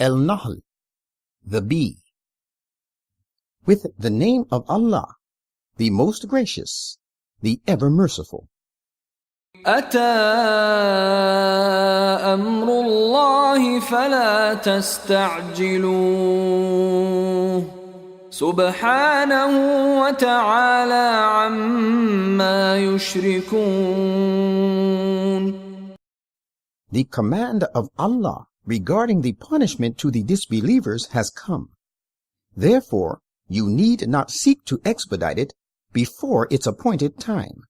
An-Nahl, the bee. With the name of Allah, the most gracious, the ever merciful. أتى أمر الله فلا تستعجلوه سبحانه وتعالى عما يشركون. The command of Allah regarding the punishment to the disbelievers has come. Therefore, you need not seek to expedite it before its appointed time.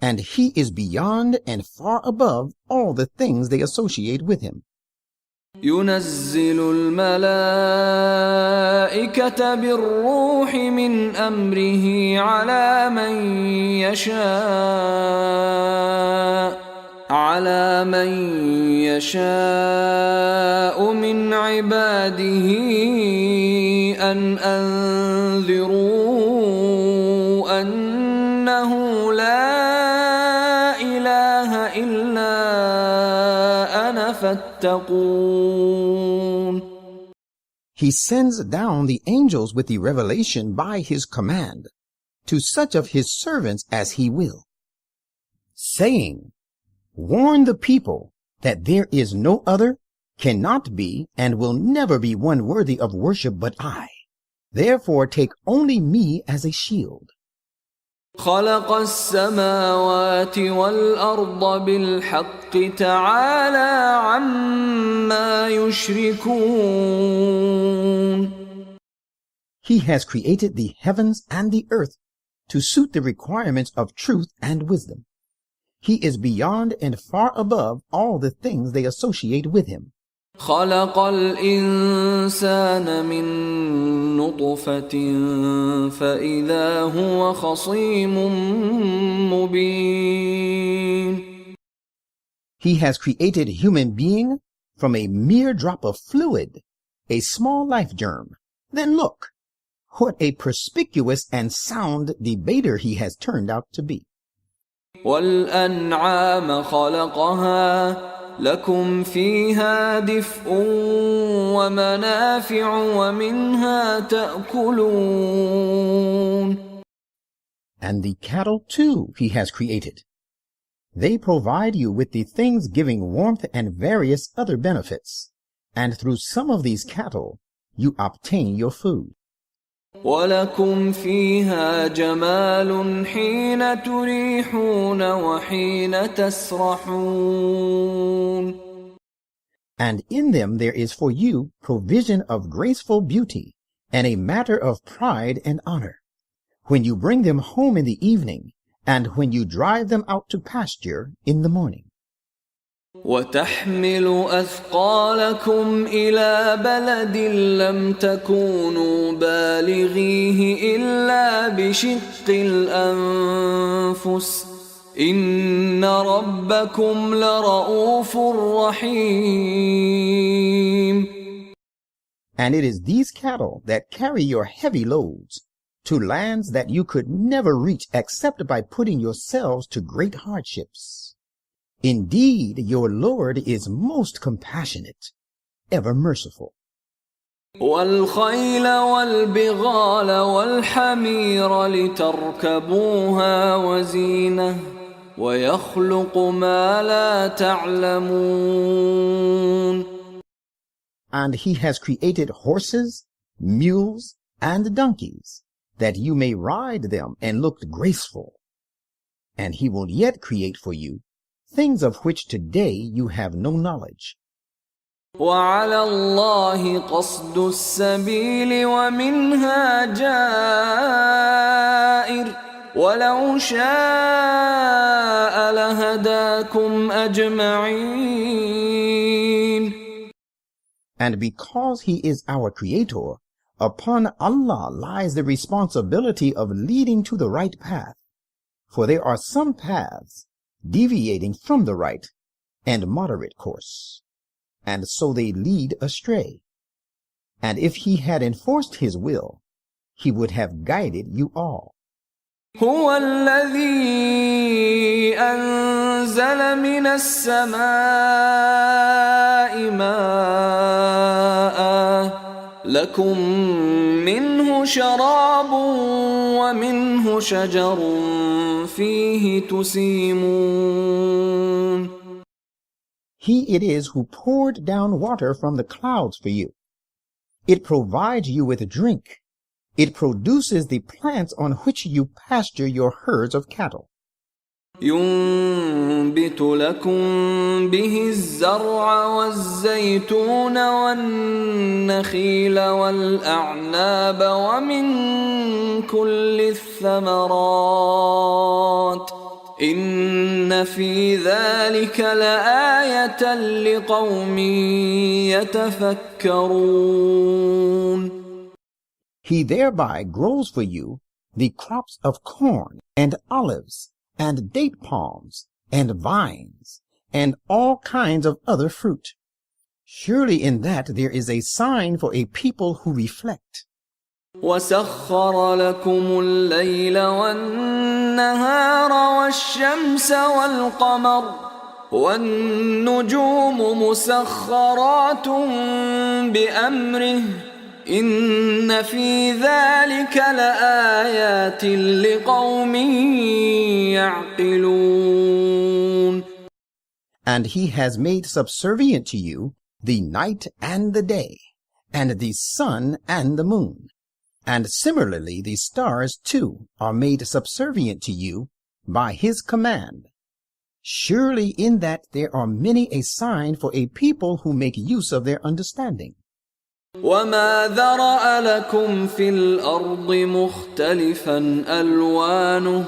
And He is beyond and far above all the things they associate with Him. ينزل الملائكة بالروح من أمره على من يشاء من عباده أن أنذروا أنه لا إله إلا أنا فاتقون. He sends down the angels with the revelation by His command to such of His servants as He will, saying, warn the people that there is no other, cannot be, and will never be one worthy of worship but I. Therefore take only me as a shield. خلق السماوات والأرض بالحق تعالى عما يشركون. He has created the heavens and the earth to suit the requirements of truth and wisdom. He is beyond and far above all the things they associate with Him. خلق الإنسان من نطفة فإذا هو خصيم مبين. He has created human being from a mere drop of fluid, a small life germ. Then look, what a perspicuous and sound debater he has turned out to be. والأنعام خلقها لكم فيها دفء ومنافع ومنها تأكلون. And the cattle too He has created. They provide you with the things giving warmth and various other benefits, and through some of these cattle you obtain your food. ولكم فيها جمال حين تريحون وحين تسرحون. And in them there is for you provision of graceful beauty and a matter of pride and honor, when you bring them home in the evening and when you drive them out to pasture in the morning. وتحمل أثقالكم إلى بلد لم تكونوا بالغيه إلا بشق الأنفس إن ربكم لرؤوف رحيم. And it is these cattle that carry your heavy loads to lands that you could never reach except by putting yourselves to great hardships. Indeed, your Lord is most compassionate, ever merciful. والخيل والبغال والحمير لتركبوها وزينة ويخلق ما لا تعلمون. And He has created horses, mules, and donkeys, that you may ride them and look graceful. And He will yet create for you things of which today you have no knowledge. وعلى الله قصد السبيل ومنها جائر ولو شاء لهداكم أجمعين. And because He is our Creator, upon Allah lies the responsibility of leading to the right path. For there are some paths deviating from the right and moderate course, and so they lead astray. And if He had enforced His will, He would have guided you all. هو الذي أنزل من السماء ماء لكم منه شراب ومنه شجر فيه تسيمون. He it is who poured down water from the clouds for you. It provides you with drink. It produces the plants on which you pasture your herds of cattle. ينبت لكم به الزرع والزيتون والنخيل والأعناب ومن كل الثمرات إن في ذلك لآية لقوم يتفكرون. He thereby grows for you the crops of corn and olives and date palms and vines and all kinds of other fruit. Surely in that there is a sign for a people who reflect. وسخر لكم الليل والنهار والشمس والقمر والنجوم مسخرات بأمره إن في ذلك لآيات لقوم يعقلون. And he has made subservient to you the night and the day, and the sun and the moon. And similarly the stars too are made subservient to you by his command. Surely in that there are many a sign for a people who make use of their understanding. وما ذرأ لكم في الأرض مختلفا ألوانه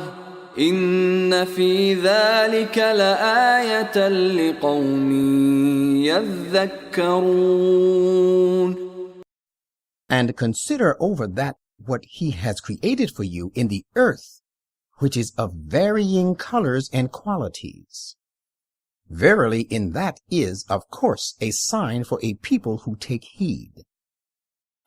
إن في ذلك لآية لقوم يذكرون. And consider over that what he has created for you in the earth, which is of varying colors and qualities. Verily in that is, of course, a sign for a people who take heed.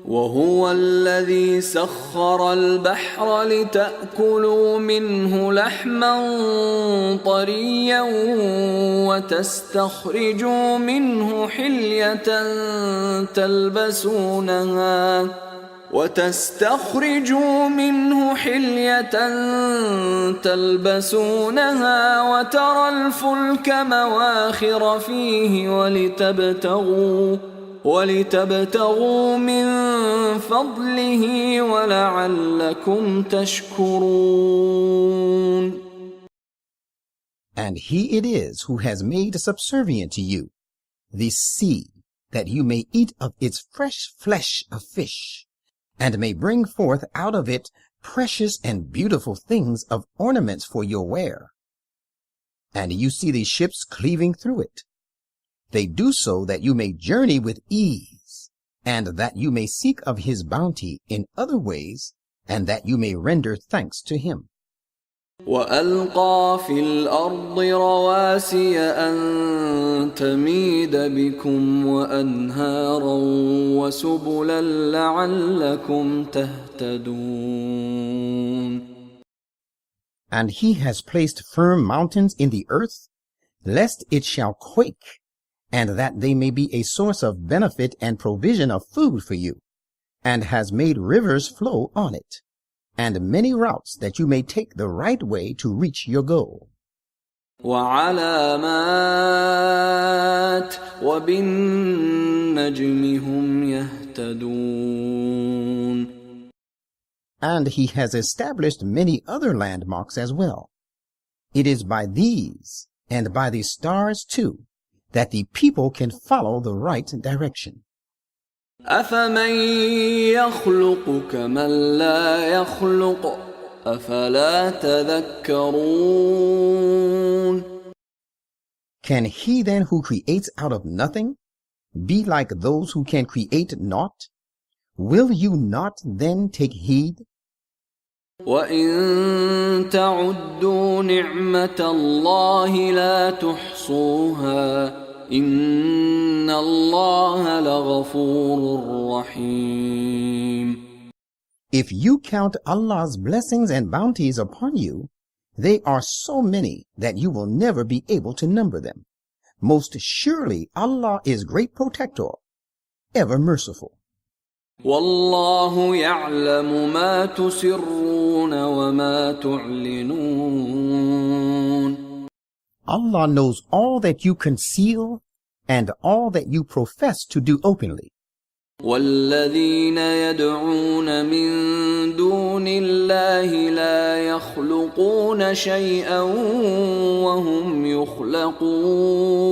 وهو الذي سخر البحر لتأكلوا منه لحما طريا وتستخرجوا منه حلية تلبسونها وترى الفلك مواخر فيه ولتبتغوا من فضله ولعلكم تشكرون. And he it is who has made subservient to you the sea, that you may eat of its fresh flesh of fish, and may bring forth out of it precious and beautiful things of ornaments for your wear. And you see the ships cleaving through it. They do so that you may journey with ease, and that you may seek of his bounty in other ways, and that you may render thanks to him. وألقى في الأرض رواسي أن تميد بكم وأنهارا وسبلا لعلكم تهتدون. And he has placed firm mountains in the earth, lest it shall quake, and that they may be a source of benefit and provision of food for you, and has made rivers flow on it, and many routes that you may take the right way to reach your goal. وعلامات وبالنجم هم يهتدون. And he has established many other landmarks as well. It is by these, and by the stars too, that the people can follow the right direction. أفمن يخلق كمن لا يخلق أفلا تذكرون. Can he then who creates out of nothing be like those who can create naught? Will you not then take heed? وَإِن تَعُدُّوا نِعْمَةَ اللَّهِ لَا تُحْصُوهَا إِنَّ اللَّهَ لَغَفُورٌ رَّحِيمٌ. If you count Allah's blessings and bounties upon you, they are so many that you will never be able to number them. Most surely Allah is great protector, ever merciful. والله يعلم ما تسرون وما تعلنون. Allah knows all that you conceal and all that you profess to do openly. والذين يدعون من دون الله لا يخلقون شيئا وهم يخلقون.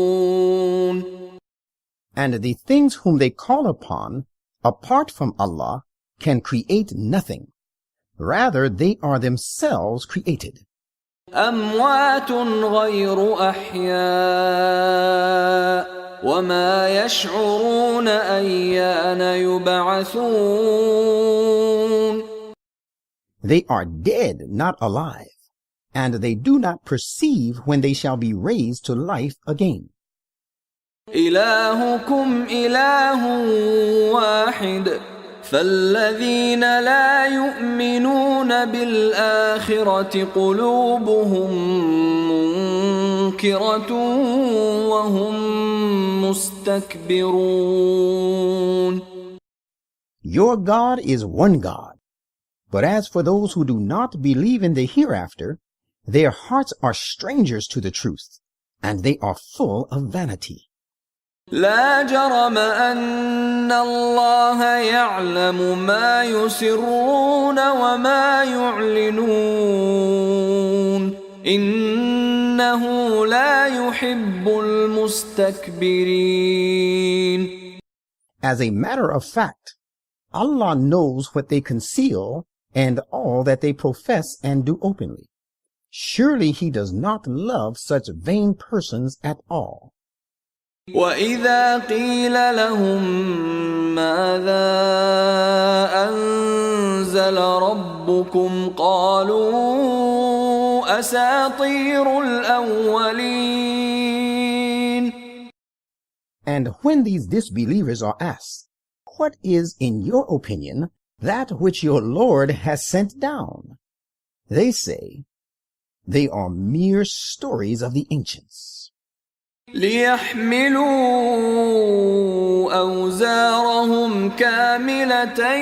And the things whom they call upon, apart from Allah, can create nothing. Rather, they are themselves created. أموات غير أحياء وما يشعرون أيان يبعثون. They are dead, not alive, and they do not perceive when they shall be raised to life again. إلهكم إله واحد فالذين لا يؤمنون بالآخرة قلوبهم منكرة وهم مستكبرون. Your God is one God, but as for those who do not believe in the hereafter, their hearts are strangers to the truth, and they are full of vanity. لا جرم أن الله يعلم ما يسرون وما يعلنون إنه لا يحب المستكبرين. As a matter of fact, Allah knows what they conceal and all that they profess and do openly. Surely He does not love such vain persons at all. وَإِذَا قِيلَ لَهُم مَّاذَا أَنزَلَ رَبُّكُمْ قَالُوا أَسَاطِيرُ الْأَوَّلِينَ. And when these disbelievers are asked, what is, in your opinion, that which your Lord has sent down? They say, they are mere stories of the ancients. ليحملوا أوزارهم كاملة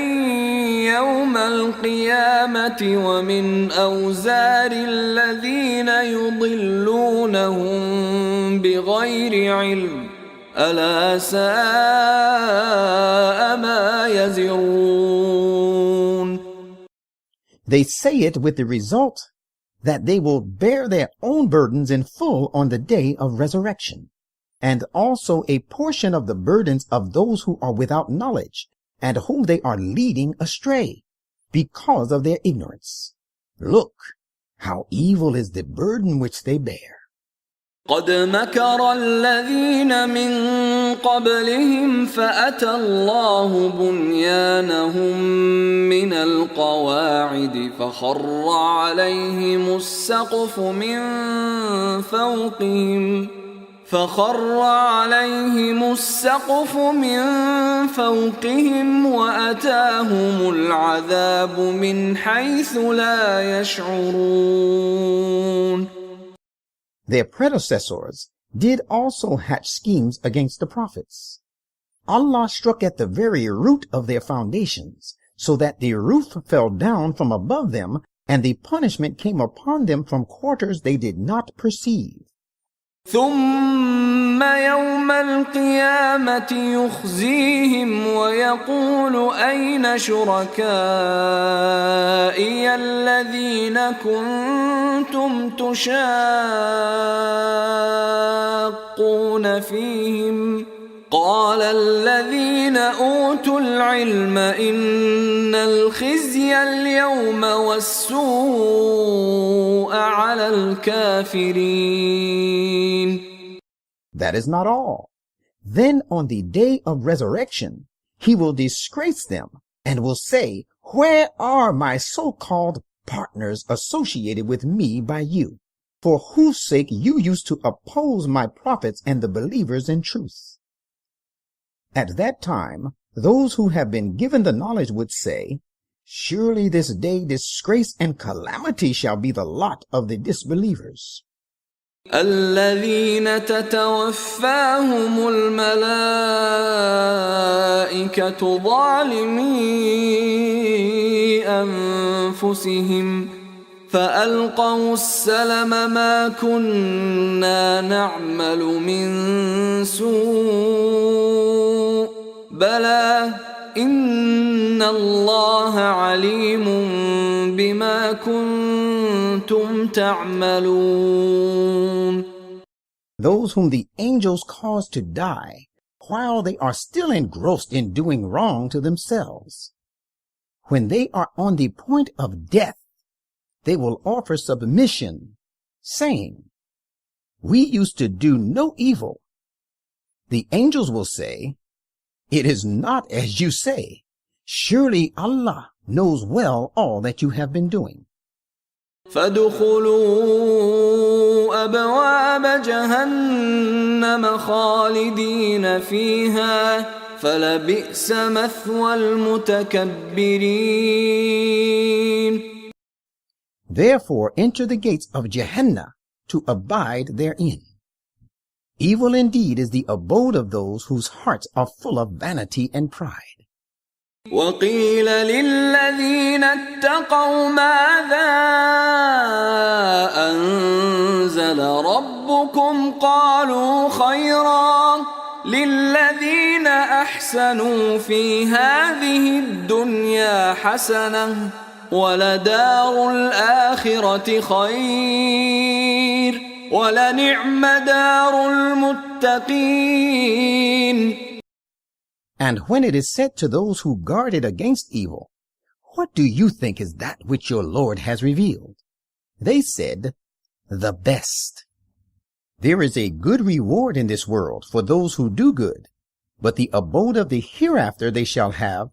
يوم القيامة ومن أوزار الذين يضلونهم بغير علم ألا ساء ما يزرون. They say it with the result that they will bear their own burdens in full on the day of resurrection, and also a portion of the burdens of those who are without knowledge, and whom they are leading astray, because of their ignorance. Look, how evil is the burden which they bear. قد مكر الذين من قبلهم فأتى الله بنيانهم من القواعد فخر عليهم السقف من فوقهم وأتاهم العذاب من حيث لا يشعرون. Their predecessors did also hatch schemes against the prophets. Allah struck at the very root of their foundations, so that the roof fell down from above them, and the punishment came upon them from quarters they did not perceive. ثم يوم القيامة يخزيهم ويقول أين شركائي الذين كنتم تشاقون فيهم قال الذين أوتوا العلم إن الخزي اليوم والسوء على الكافرين. That is not all. Then on the day of resurrection, He will disgrace them and will say, where are my so-called partners associated with me by you, for whose sake you used to oppose my prophets and the believers in truth? At that time, those who have been given the knowledge would say, surely this day disgrace and calamity shall be the lot of the disbelievers. الذين تتوفاهم الملائكة ظالمي أنفسهم فألقوا السلم ما كنا نعمل من سوء بلى إن الله عليم بما كنتم تعملون. Those whom the angels cause to die while they are still engrossed in doing wrong to themselves. When they are on the point of death, they will offer submission, saying, "We used to do no evil." The angels will say, "It is not as you say. Surely Allah knows well all that you have been doing." فادخلوا أبواب جهنم خالدين فيها فلبئس مثوى المتكبرين. Therefore enter the gates of Gehenna to abide therein. Evil indeed is the abode of those whose hearts are full of vanity and pride. وقيل للذين اتقوا ماذا أنزل ربكم قالوا خيرا للذين أحسنوا في هذه الدنيا حسنة ولدار الآخرة خير ولنعم دار المتقين. And when it is said to those who guarded against evil, "What do you think is that which your Lord has revealed?" They said, "The best." There is a good reward in this world for those who do good, but the abode of the hereafter they shall have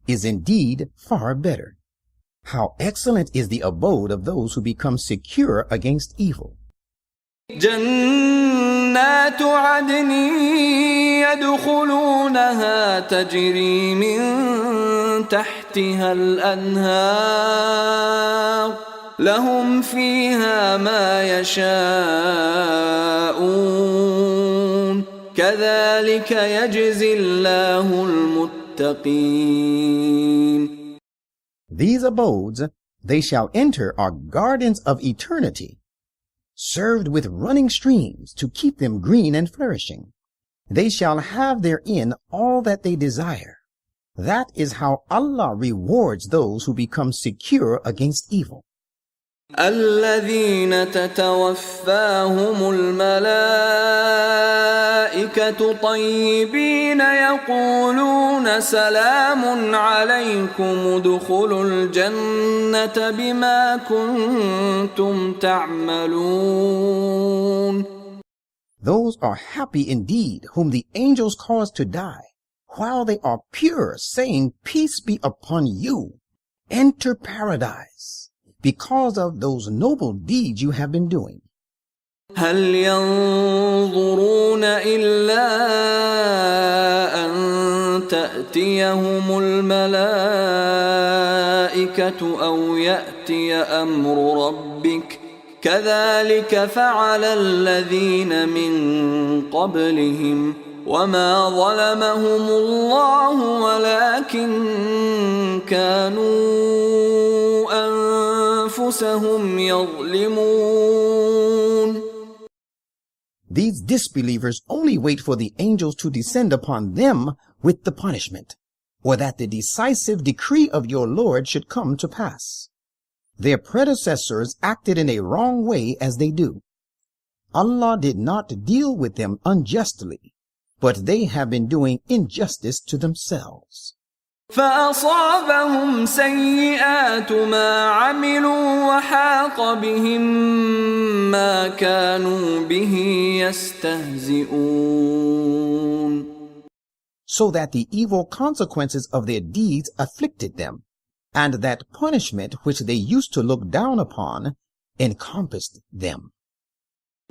is indeed far better. How excellent is the abode of those who become secure against evil. جنات عدن يدخلونها تجري من تحتها الأنهار لهم فيها ما يشاءون كذلك يجزي الله المتقين. These abodes they shall enter are gardens of eternity, served with running streams to keep them green and flourishing. They shall have therein all that they desire. That is how Allah rewards those who become secure against evil. الذين تتوفاهم الملائكة طيبين يقولون سلام عليكم ادخلوا الجنة بما كنتم تعملون. Those are happy indeed whom the angels cause to die, while they are pure, saying, "Peace be upon you. Enter paradise, because of those noble deeds you have been doing." هل ينظرون إلا أن تأتيهم الملائكة أو يأتي أمر ربك كذلك فعل الذين من قبلهم وما ظلمهم الله ولكن كانوا أنفسهم يظلمون. These disbelievers only wait for the angels to descend upon them with the punishment, or that the decisive decree of your Lord should come to pass. Their predecessors acted in a wrong way as they do. Allah did not deal with them unjustly, but they have been doing injustice to themselves. فأصابهم سيئات ما عملوا وحاق بهم ما كانوا به يستهزئون. So that the evil consequences of their deeds afflicted them, and that punishment which they used to look down upon encompassed them.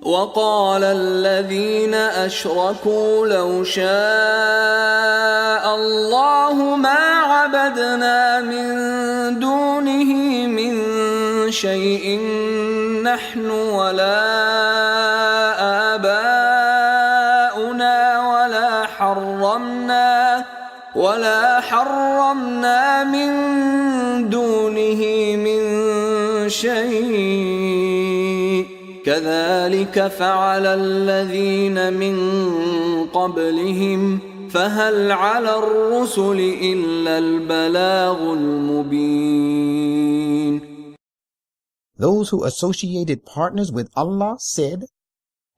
وقال الذين أشركوا لو شاء الله ما عبدنا من دونه من شيء نحن ولا ولا حرمنا من دونه من شيء كذلك فعل الذين من قبلهم فهل على الرسل إلا البلاغ المبين. Those who associated partners with Allah said,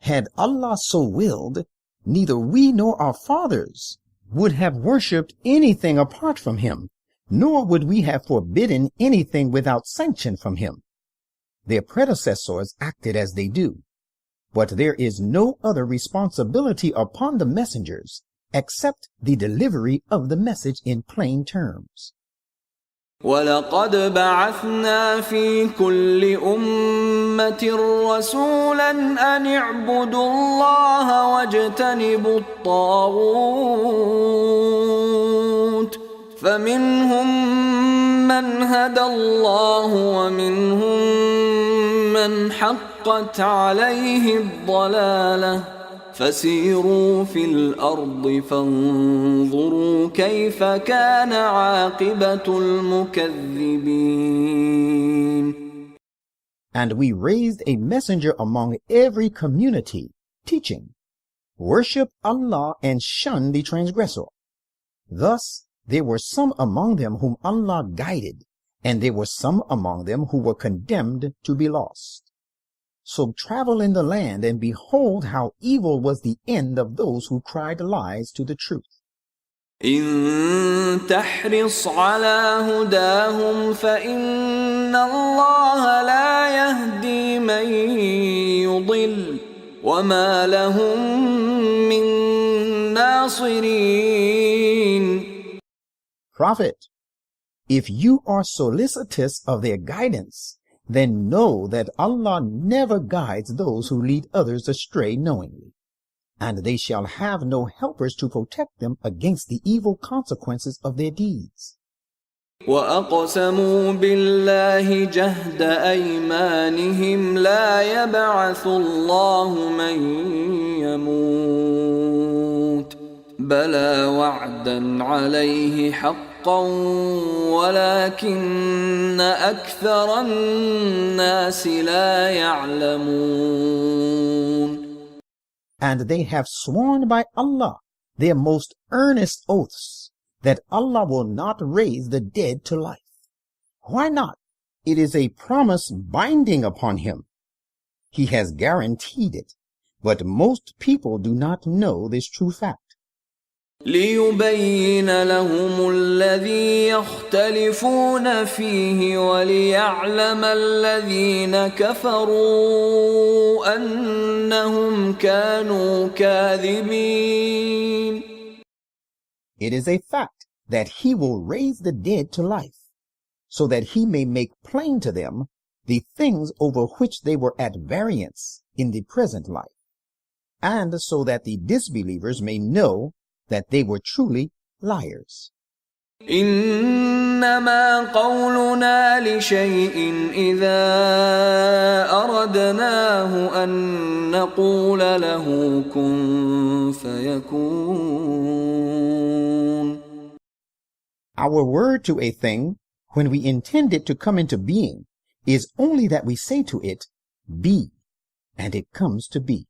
had Allah so willed, neither we nor our fathers would have worshipped anything apart from him, nor would we have forbidden anything without sanction from him. Their predecessors acted as they do, but there is no other responsibility upon the messengers except the delivery of the message in plain terms. وَلَقَدْ بَعَثْنَا فِي كُلِّ أُمَّةٍ رَسُولًا أَنِ اعْبُدُوا اللَّهَ وَاجْتَنِبُوا الطَّاغُوتَ فَمِنْهُمْ مَنْ هَدَى اللَّهُ وَمِنْهُمْ مَنْ حَقَّتْ عَلَيْهِ الضَّلَالَةُ فسيروا في الأرض فانظروا كيف كان عاقبة المكذبين. And we raised a messenger among every community, teaching, worship Allah and shun the transgressor. Thus there were some among them whom Allah guided, and there were some among them who were condemned to be lost. So travel in the land and behold how evil was the end of those who cried lies to the truth. إن تحرص على هداهم فإن الله لا يهدي من يضل وما لهم من ناصرين. Prophet, if you are solicitous of their guidance, then know that Allah never guides those who lead others astray knowingly, and they shall have no helpers to protect them against the evil consequences of their deeds. وَأَقْسَمُوا بِاللَّهِ جَهْدَ أَيْمَانِهِمْ لَا يَبْعَثُ اللَّهُ مَن يَمُوتُ بَلَى وَعْدًا عَلَيْهِ حَقًّا ولكن أكثر الناس لا يعلمون. And they have sworn by Allah, their most earnest oaths, that Allah will not raise the dead to life. Why not? It is a promise binding upon him. He has guaranteed it, but most people do not know this true fact. ليبين لهم الذي يختلفون فيه وليعلم الذين كفروا أنهم كانوا كاذبين. It is a fact that he will raise the dead to life, so that he may make plain to them the things over which they were at variance in the present life, and so that the disbelievers may know that they were truly liars. إنما قولنا لشيء إذا أردناه أن نقول له كن فيكون. Our word to a thing, when we intend it to come into being, is only that we say to it, be, and it comes to be.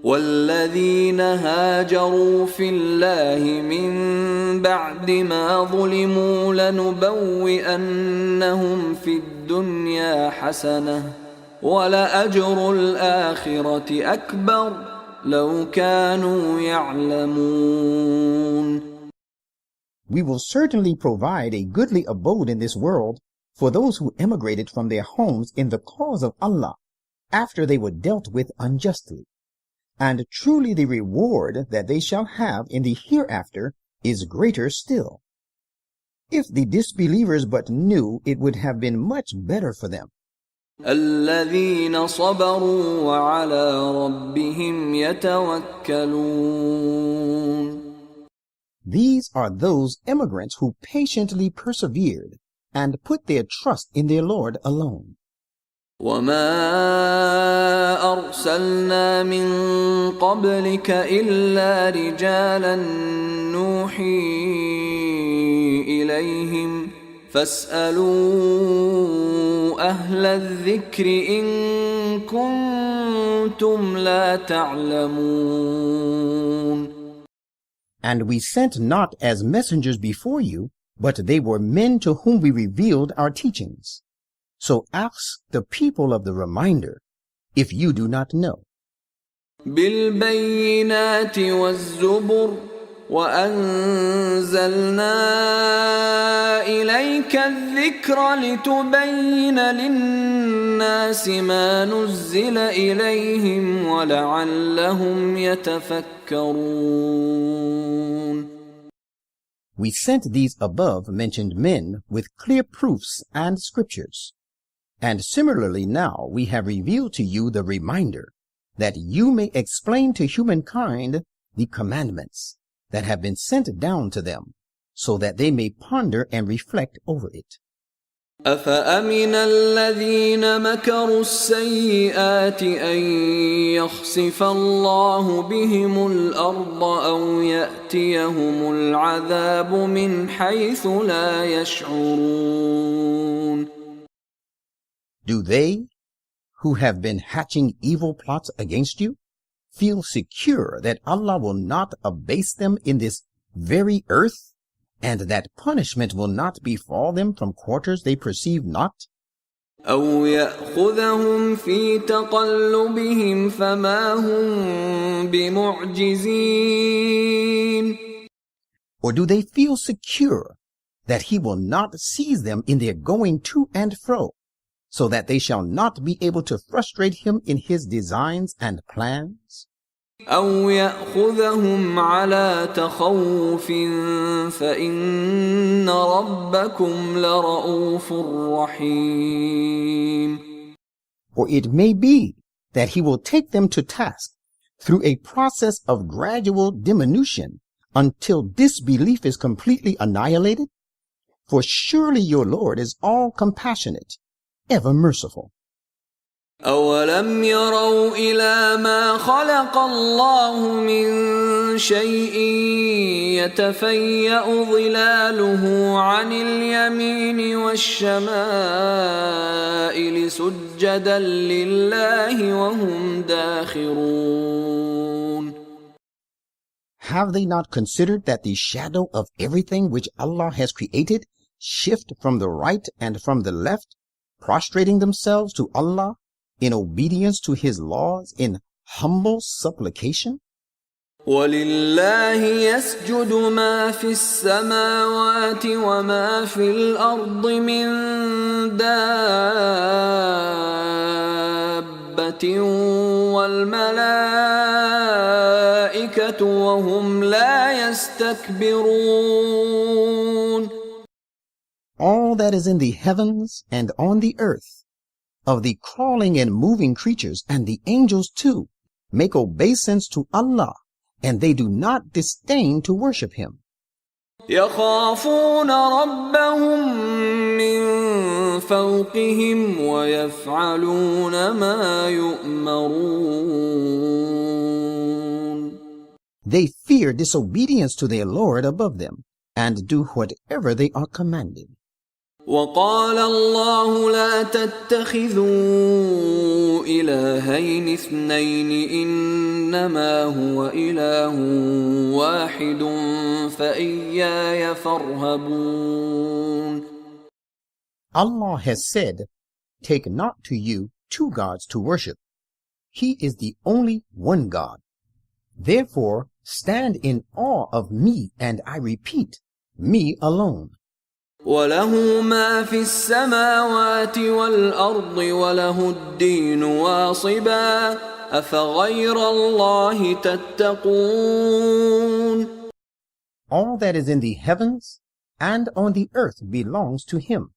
والذين هاجروا في الله من بعد ما ظلموا لنبوئنهم في الدنيا حسنة ولأجر الآخرة أكبر لو كانوا يعلمون. We will certainly provide a goodly abode in this world for those who emigrated from their homes in the cause of Allah after they were dealt with unjustly. And truly the reward that they shall have in the hereafter is greater still. If the disbelievers but knew, it would have been much better for them. الذين صبروا وعلى ربهم يتوكلون. These are those emigrants who patiently persevered and put their trust in their Lord alone. وما أرسلنا من قبلك إلا رجالا نوحي إليهم فاسألوا أهل الذكر إن كنتم لا تعلمون. And we sent not as messengers before you, but they were men to whom we revealed our teachings. So ask the people of the reminder, if you do not know. بالبينات والزبر وأنزلنا إليك الذكر لتبين للناس ما نزل إليهم ولعلهم يتفكرون. We sent these above mentioned men with clear proofs and scriptures. And similarly now we have revealed to you the reminder, that you may explain to humankind the commandments that have been sent down to them, so that they may ponder and reflect over it. أفأمن الذين مكروا السيئات أن يخسف الله بهم الأرض أو يأتيهم العذاب من حيث لا يشعرون. Do they, who have been hatching evil plots against you, feel secure that Allah will not abase them in this very earth, and that punishment will not befall them from quarters they perceive not? أو يأخذهم في تقلبهم فما هم بمعجزين. Or do they feel secure that He will not seize them in their going to and fro, so that they shall not be able to frustrate Him in His designs and plans? أو يأخذهم على تخوف فإن ربكم لرؤوف رحيم. Or it may be that He will take them to task through a process of gradual diminution until disbelief is completely annihilated. For surely your Lord is all compassionate, ever merciful. أولم يروا إلى ما خلق الله من شيء يتفيأ ظلاله عن اليمين والشمائل سجدا لله وهم داخرون. Have they not considered that the shadow of everything which Allah has created shift from the right and from the left, prostrating themselves to Allah in obedience to His laws in humble supplication? وَلِلَّهِ يَسْجُدُ مَا فِي السَّمَاوَاتِ وَمَا فِي الْأَرْضِ مِن دَابَّةٍ وَالْمَلَائِكَةُ وَهُمْ لَا يَسْتَكْبِرُونَ. All that is in the heavens and on the earth, of the crawling and moving creatures, and the angels too, make obeisance to Allah, and they do not disdain to worship Him. يخافون ربهم من فوقهم ويفعلون ما يؤمرون. They fear disobedience to their Lord above them, and do whatever they are commanded. وقال الله لا تتخذوا إلهين اثنين إنما هو إله واحد فإياي فارهبون. Allah has said, take not to you two gods to worship. He is the only one God. Therefore, stand in awe of me, and I repeat, me alone. وله ما في السماوات والأرض وله الدين واصبا أفغير الله تتقون. All that is in the heavens and on the earth belongs to Him.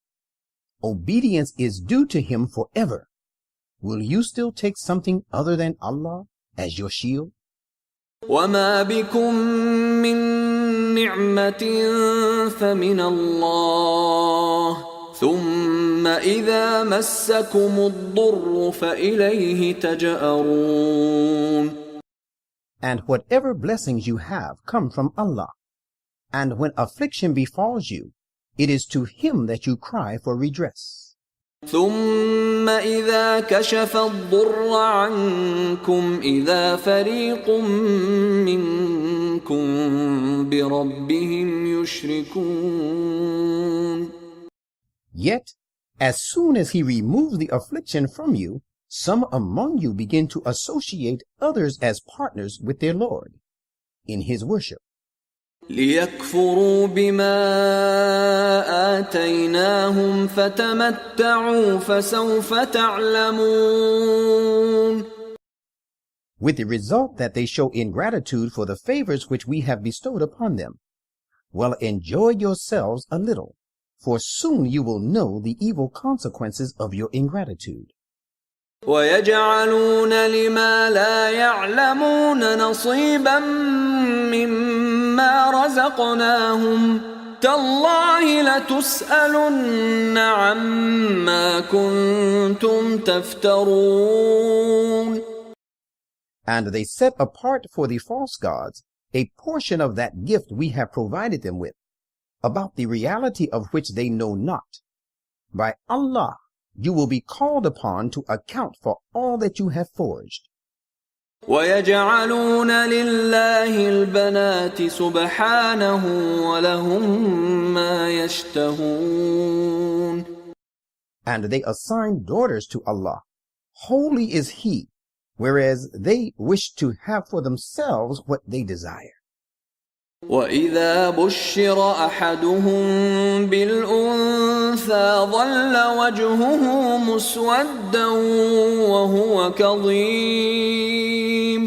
Obedience is due to Him forever. Will you still take something other than Allah as your shield? وما بكم من نعمة فمن الله ثم إذا مسكم الضر فإليه تجأرون. And whatever blessings you have come from Allah. And when affliction befalls you, it is to Him that you cry for redress. ثم إذا كشف الضر عنكم إذا فريق منكم بربهم يشركون. Yet, as soon as He removes the affliction from you, some among you begin to associate others as partners with their Lord in His worship. ليكفروا بما آتيناهم فتمتعوا فسوف تعلمون. With the result that they show ingratitude for the favors which we have bestowed upon them. Well, enjoy yourselves a little, for soon you will know the evil consequences of your ingratitude. ويجعلون لما لا يعلمون نصيبا مما رزقناهم تالله لتسألن عما كنتم تفترون. And they set apart for the false gods a portion of that gift we have provided them with, about the reality of which they know not. By Allah, you will be called upon to account for all that you have forged. وَيَجْعَلُونَ لِلَّهِ الْبَنَاتِ سُبْحَانَهُ وَلَهُم مَّا يَشْتَهُونَ. And they assign daughters to Allah. Holy is He, whereas they wish to have for themselves what they desire. وَإِذَا بُشِّرَ أَحَدُهُم بِالْأُنثَىٰ ظَلَّ وَجْهُهُ مُسْوَدًّا وَهُوَ كَظِيمٌ.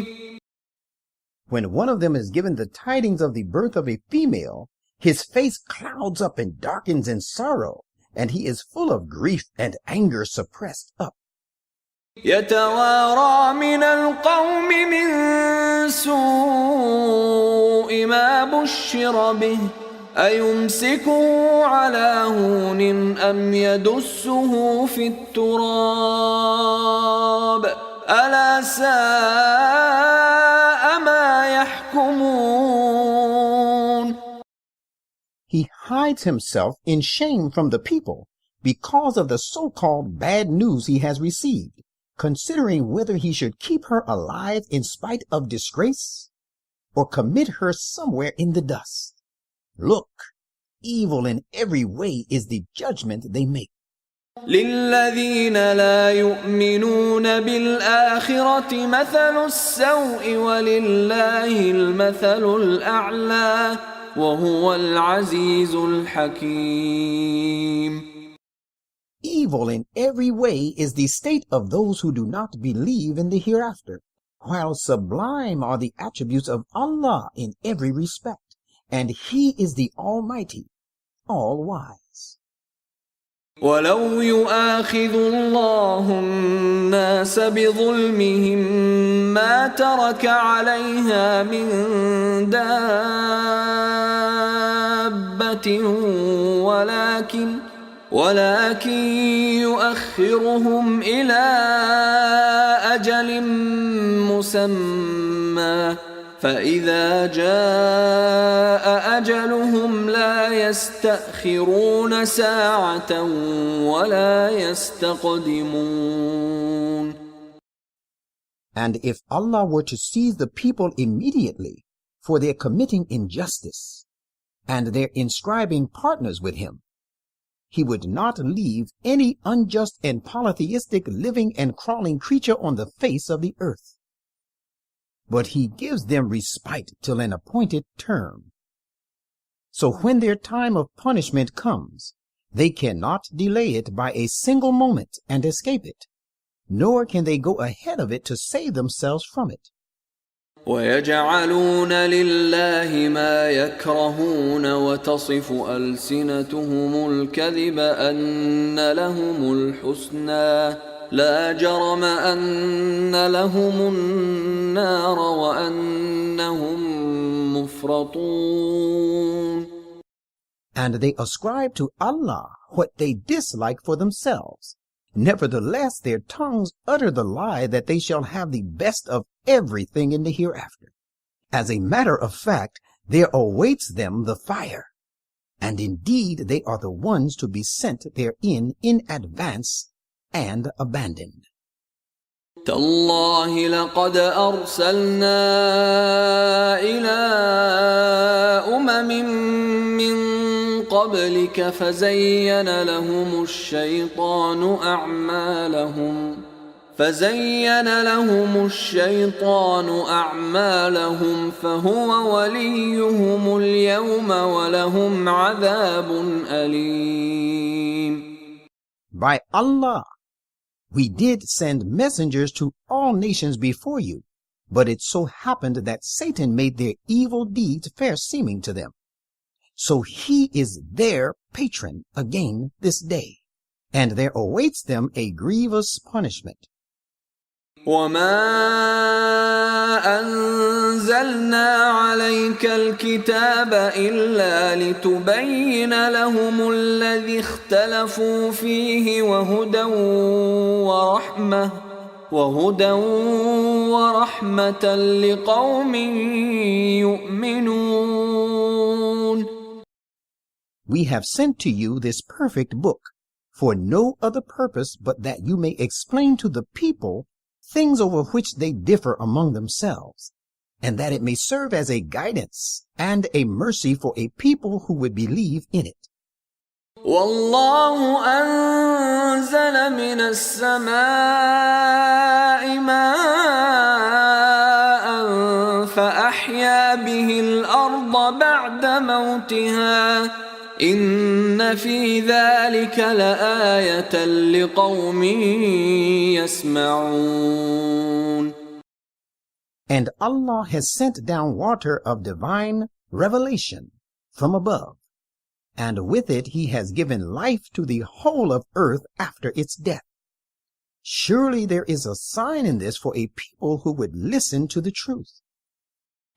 When one of them is given the tidings of the birth of a female, his face clouds up and darkens in sorrow, and he is full of grief and anger suppressed up. يتوارى من القوم من سوء ما بشر به أيمسكه على هون أم يدسه في التراب ألا ساء ما يحكمون. He hides himself in shame from the people because of the so-called bad news he has received, considering whether he should keep her alive in spite of disgrace or commit her somewhere in the dust. Look, evil in every way is the judgment they make. للذين لا يؤمنون بالآخرة مثل السوء ولله المثل الأعلى وهو العزيز الحكيم. Evil in every way is the state of those who do not believe in the hereafter, while sublime are the attributes of Allah in every respect, and He is the Almighty, all-wise. ولو يؤاخذ الله الناس بظلمهم ما ترك عليها من دابة ولكن يؤخرهم إلى أجل مسمى فإذا جاء أجلهم لا يستأخرون ساعة ولا يستقدمون. And if Allah were to seize the people immediately for their committing injustice and their inscribing partners with Him, He would not leave any unjust and polytheistic living and crawling creature on the face of the earth. But He gives them respite till an appointed term. So when their time of punishment comes, they cannot delay it by a single moment and escape it, nor can they go ahead of it to save themselves from it. وَيَجْعَلُونَ لِلَّهِ مَا يَكْرَهُونَ وَتَصِفُ أَلْسِنَتُهُمُ الْكَذِبَ أَنَّ لَهُمُ الْحُسْنَى لَا جَرَمَ أَنَّ لَهُمُ النَّارَ وَأَنَّهُمْ مُفْرَطُونَ. and they ascribe to Allah what they dislike for themselves. Nevertheless, their tongues utter the lie that they shall have the best of everything in the hereafter. As a matter of fact, there awaits them the fire, and indeed they are the ones to be sent therein in advance and abandoned. تالله لقد أرسلنا إلى أمم من قبلك فزين لهم الشيطان أعمالهم فهو وليهم اليوم ولهم عذاب أليم. By Allah, we did send messengers to all nations before you, but it so happened that Satan made their evil deeds fair seeming to them. So he is their patron again this day, and there awaits them a grievous punishment. وما أنزلنا عليك الكتاب إلا لتبين لهم الذي اختلفوا فيه وهدى ورحمة لقوم يؤمنون. We have sent to you this perfect book for no other purpose but that you may explain to the people things over which they differ among themselves, and that it may serve as a guidance and a mercy for a people who would believe in it. والله أنزل من السماء ماء فأحيا به الأرض بعد موتها إن في ذلك لآية لقوم يسمعون. And Allah has sent down water of divine revelation from above, and with it he has given life to the whole of earth after its death. Surely there is a sign in this for a people who would listen to the truth.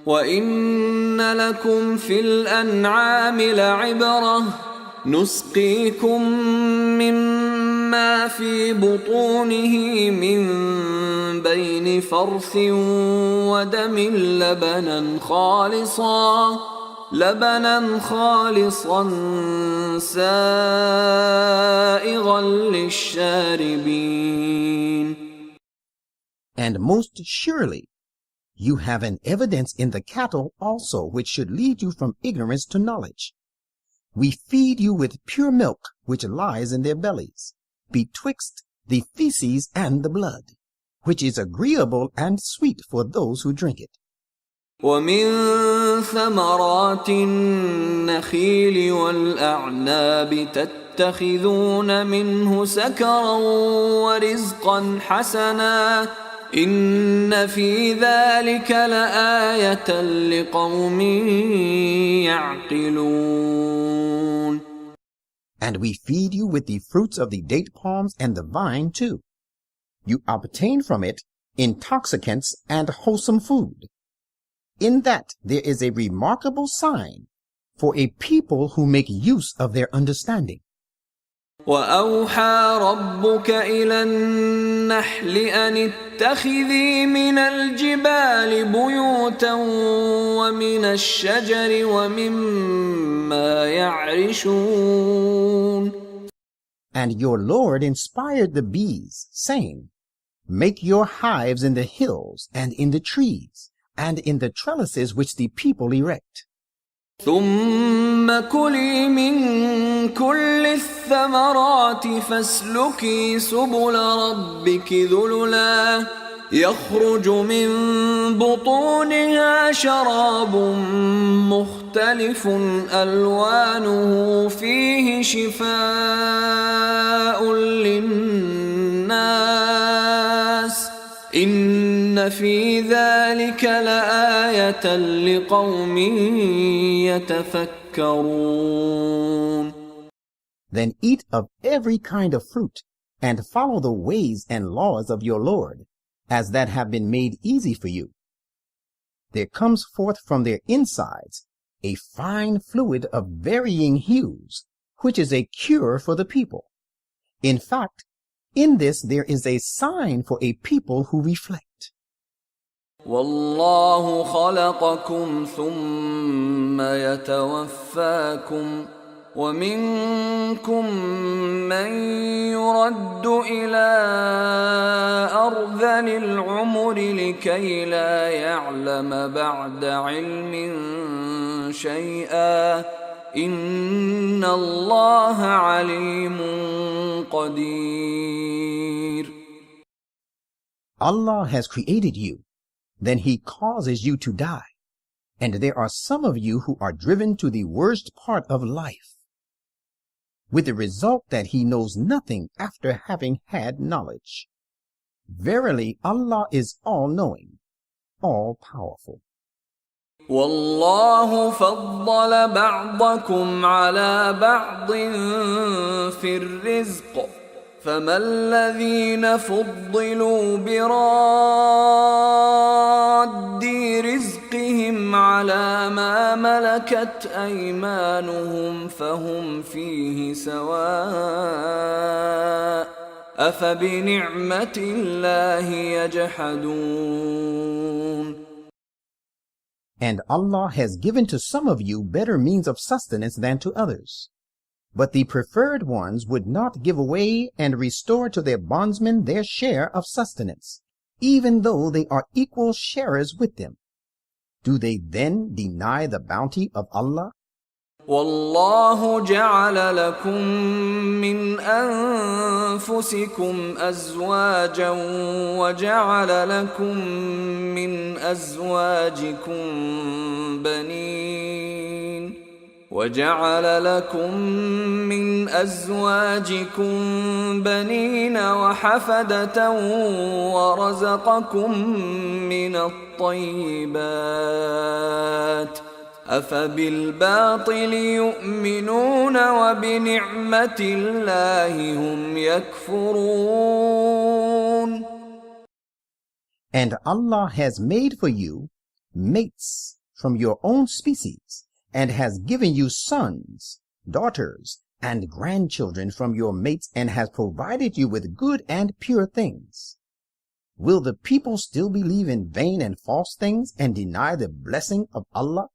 وَإِنَّ لَكُمْ فِي الْأَنْعَامِ لَعِبْرَةً نُسْقِيكُم مِّمَّا فِي بُطُونِهِ مِن بَيْنِ فَرْثٍ وَدَمٍ لبنا خالصا سائغا للشاربين. And most surely you have an evidence in the cattle also, which should lead you from ignorance to knowledge. We feed you with pure milk, which lies in their bellies, betwixt the feces and the blood, which is agreeable and sweet for those who drink it. ومن ثمرات النخيل والأعناب تتخذون منه سكرا ورزقا حسنا إن في ذلك لآية لقوم يعقلون. And we feed you with the fruits of the date palms and the vine too. You obtain from it intoxicants and wholesome food. In that there is a remarkable sign for a people who make use of their understanding. وَأَوْحَى رَبُّكَ إِلَى النَّحْلِ أَنِ اتَّخِذِي مِنَ الْجِبَالِ بُيُوتًا وَمِنَ الشَّجَرِ وَمِمَّا يَعْرِشُونَ. And your Lord inspired the bees, saying, Make your hives in the hills and in the trees, and in the trellises which the people erect. ثم كلي من كل الثمرات فاسلكي سبل ربك ذللا يخرج من بطونها شراب مختلف ألوانه فيه شفاء للناس إن في ذلك لآية لقوم يتفكرون. Then eat of every kind of fruit, and follow the ways and laws of your Lord, as that have been made easy for you. There comes forth from their insides a fine fluid of varying hues, which is a cure for the people. In fact, in this there is a sign for a people who reflect. والله خلقكم ثم يتوفاكم ومنكم من يرد إلى أرذل العمر لكي لا يعلم بعد علم شيئا إن الله عليم قدير. Allah has created you, then He causes you to die, and there are some of you who are driven to the worst part of life, with the result that He knows nothing after having had knowledge. Verily, Allah is all-knowing, all-powerful. والله فضل بعضكم على بعض في الرزق فما الذين فضلوا براد رزقهم على ما ملكت أيمانهم فهم فيه سواء أفبنعمة الله يجحدون. And Allah has given to some of you better means of sustenance than to others. But the preferred ones would not give away and restore to their bondsmen their share of sustenance, even though they are equal sharers with them. Do they then deny the bounty of Allah? والله جعل لكم من أنفسكم أزواجا وجعل لكم من أزواجكم بنين وحفدة ورزقكم من الطيبات أفبالباطل يؤمنون وبنعمة الله هم يكفرون. And Allah has made for you mates from your own species, and has given you sons, daughters, and grandchildren from your mates, and has provided you with good and pure things. Will the people still believe in vain and false things and deny the blessing of Allah?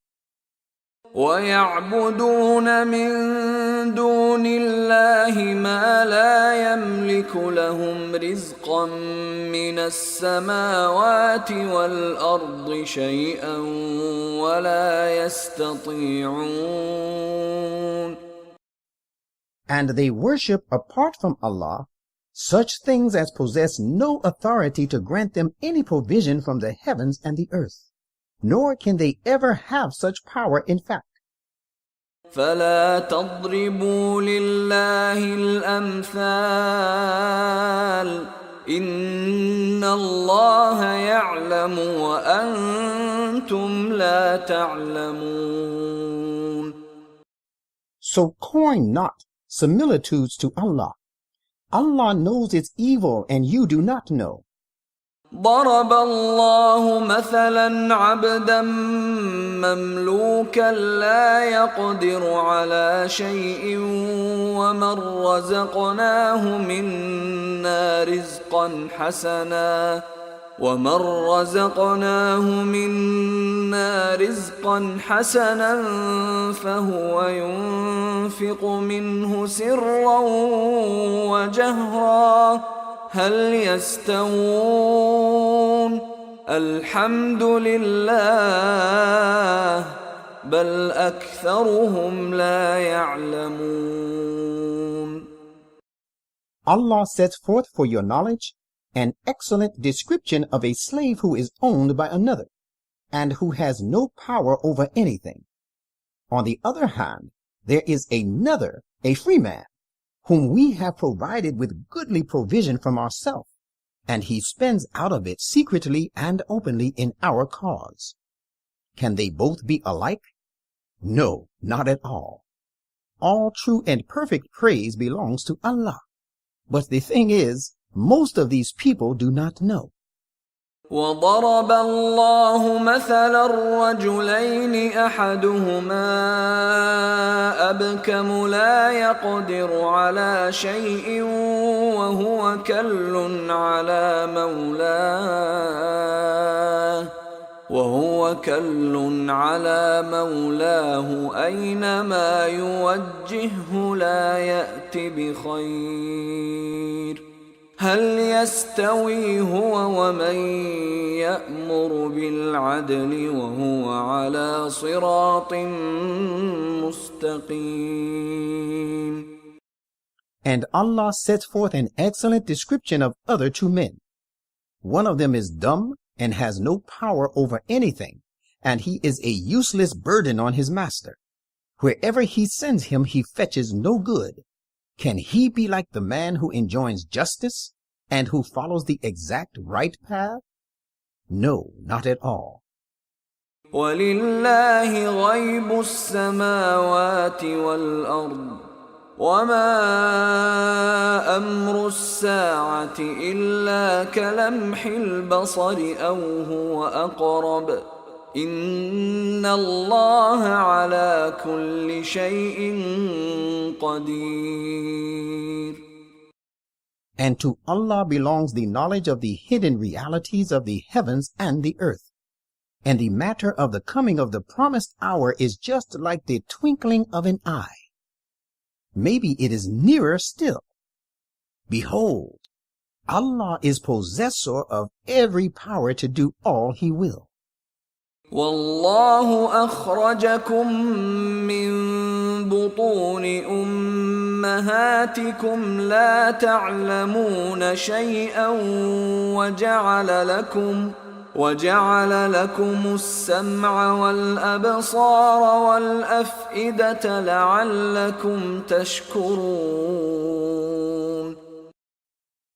وَيَعْبُدُونَ مِن دُونِ اللَّهِ مَا لَا يَمْلِكُ لَهُمْ رِزْقًا مِّنَ السَّمَاوَاتِ وَالْأَرْضِ شَيْئًا وَلَا يَسْتَطِيعُونَ. And they worship apart from Allah such things as possess no authority to grant them any provision from the heavens and the earth, nor can they ever have such power in fact. فَلَا تَضْرِبُوا لِلَّهِ الْأَمْثَالَ إِنَّ اللَّهَ يَعْلَمُ وَأَنْتُمْ لَا تَعْلَمُونَ. So coin not similitudes to Allah. Allah knows its evil and you do not know. ضرب الله مثلا عبدا مملوكا لا يقدر على شيء ومن رزقناه منا رزقا حسنا فهو ينفق منه سرا وجهرا هل يستوون الحمد لله بل أكثرهم لا يعلمون. Allah sets forth for your knowledge an excellent description of a slave who is owned by another, and who has no power over anything. On the other hand, there is another, a free man, whom we have provided with goodly provision from ourselves, and he spends out of it secretly and openly in our cause. Can they both be alike? No, not at all. All true and perfect praise belongs to Allah. But the thing is, most of these people do not know. وضرب الله مثلا الرجلين أحدهما أبكم لا يقدر على شيء وهو كل على مولاه أينما يوجهه لا يأت بخير هل يستوي هو ومن يأمر بالعدل وهو على صراط مستقيم. And Allah sets forth an excellent description of other two men. One of them is dumb and has no power over anything, and he is a useless burden on his master. Wherever he sends him, he fetches no good. Can he be like the man who enjoins justice and who follows the exact right path? No, not at all. وَلِلَّهِ غَيْبُ السَّمَاوَاتِ وَالْأَرْضِ وَمَا أَمْرُ السَّاعَةِ إِلَّا كَلَمْحِ الْبَصَرِ أَوْ هُوَ أَقْرَبُ إِنَّ اللَّهَ عَلَى كُلِّ شَيْءٍ قَدِيرٌ. And to Allah belongs the knowledge of the hidden realities of the heavens and the earth. And the matter of the coming of the promised hour is just like the twinkling of an eye. Maybe it is nearer still. Behold, Allah is possessor of every power to do all He will. وَاللَّهُ أَخْرَجَكُم مِّن بُطُونِ أُمَّهَاتِكُمْ لَا تَعْلَمُونَ شَيْئًا وَجَعَلَ لَكُمُ السَّمْعَ وَالْأَبْصَارَ وَالْأَفْئِدَةَ لَعَلَّكُمْ تَشْكُرُونَ.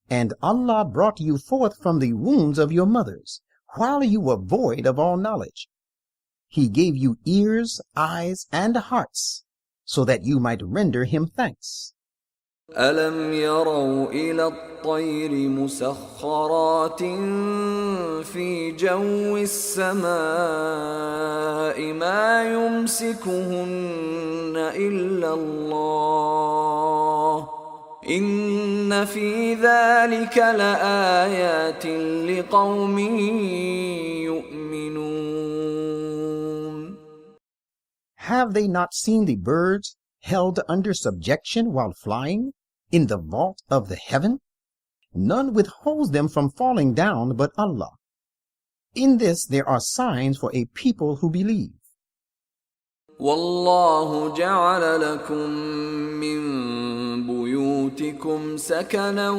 And Allah brought you forth from the wombs of your mothers, while you were void of all knowledge. He gave you ears, eyes, and hearts, so that you might render Him thanks. أَلَمْ يَرَوْا إِلَى الطَّيْرِ مُسَخَّرَاتٍ فِي جَوِّ السَّمَاءِ مَا يُمْسِكُهُنَّ إِلَّا اللَّهُ إِنَّ فِي ذَلِكَ لَآيَاتٍ لِقَوْمٍ يُؤْمِنُونَ. Have they not seen the birds held under subjection while flying in the vault of the heaven? None withholds them from falling down but Allah. In this there are signs for a people who believe. وَاللَّهُ جَعَلَ لَكُم مِّن بُيُوتِكُمْ سَكَنًا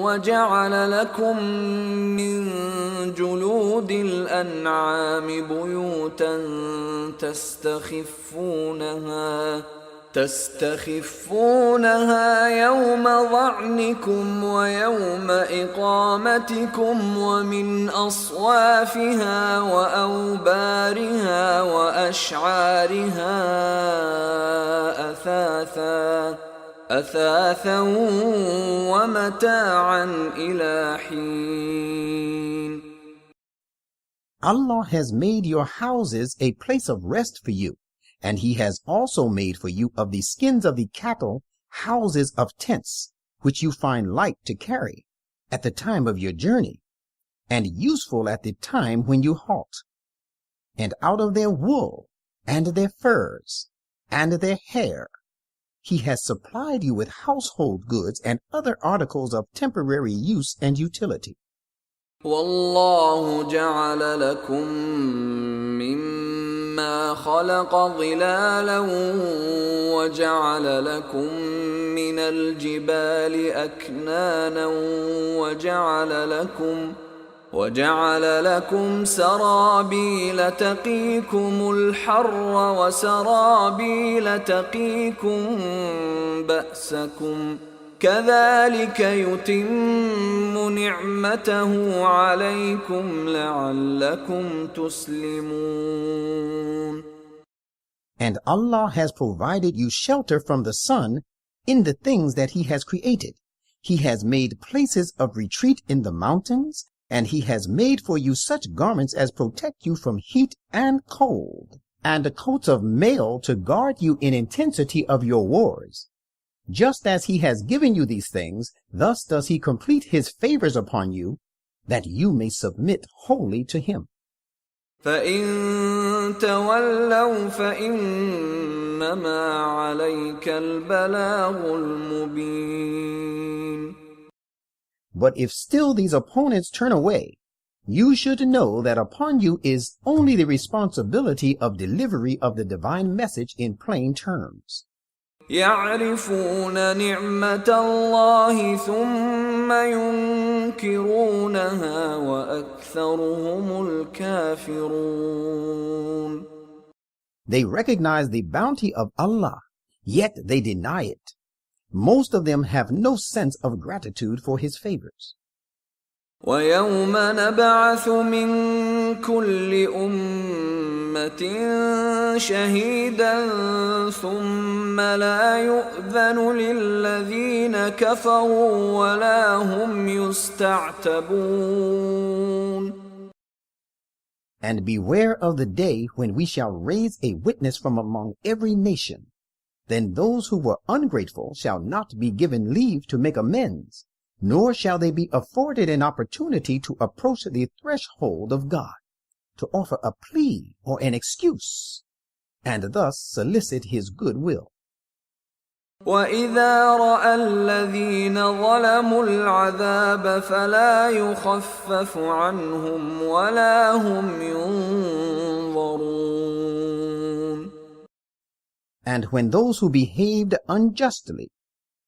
وَجَعَلَ لَكُم مِّن جُلُودِ الْأَنْعَامِ بُيُوتًا تستخفونها يوم ظعنكم ويوم إقامتكم ومن أصوافها وأوبارها وأشعارها أثاثا ومتاعا إلى حين. Allah has made your houses a place of rest for you, and He has also made for you of the skins of the cattle houses of tents, which you find light to carry at the time of your journey, and useful at the time when you halt. And out of their wool, and their furs, and their hair, He has supplied you with household goods and other articles of temporary use and utility. وَاللَّهُ جَعَلَ لَكُم مِّمَّا خَلَقَ ظِلَالًا وَجَعَلَ لَكُم مِّنَ الْجِبَالِ أَكْنَانًا وَجَعَلَ لَكُمْ سَرَابِيلَ تَقِيكُمُ الْحَرَّ وَسَرَابِيلَ تَقِيكُم بَأْسَكُمْ كَذَلِكَ يُتِمُّ نِعْمَتَهُ عَلَيْكُمْ لَعَلَّكُمْ تُسْلِمُونَ. And Allah has provided you shelter from the sun in the things that He has created. He has made places of retreat in the mountains And he has made for you such garments as protect you from heat and cold, and coats of mail to guard you in intensity of your wars. Just as he has given you these things, thus does he complete his favors upon you, that you may submit wholly to him. فَإِن تَوَلَّوْا فَإِنَّمَا عَلَيْكَ الْبَلَاغُ الْمُبِينُ. But if still these opponents turn away, you should know that upon you is only the responsibility of delivery of the divine message in plain terms. يَعْرِفُونَ نِعْمَةَ اللَّهِ ثُمَّ يُنْكِرُونَهَا وَأَكْثَرُهُمُ الْكَافِرُونَ. They recognize the bounty of Allah, yet they deny it. Most of them have no sense of gratitude for his favors. وَيَوْمَ نَبْعَثُ مِنْ كُلِّ أُمَّةٍ شَهِيدًا ثُمَّ لَا يُؤْذَنُ لِلَّذِينَ كَفَرُوا وَلَا هُمْ يُسْتَعْتَبُونَ. And beware of the day when we shall raise a witness from among every nation. Then those who were ungrateful shall not be given leave to make amends, nor shall they be afforded an opportunity to approach the threshold of God, to offer a plea or an excuse, and thus solicit his good will. وَإِذَا رَأَى الَّذِينَ ظَلَمُوا الْعَذَابَ فَلَا يُخَفَّفُ عَنْهُمْ وَلَا هُمْ يُنظَرُونَ. And when those who behaved unjustly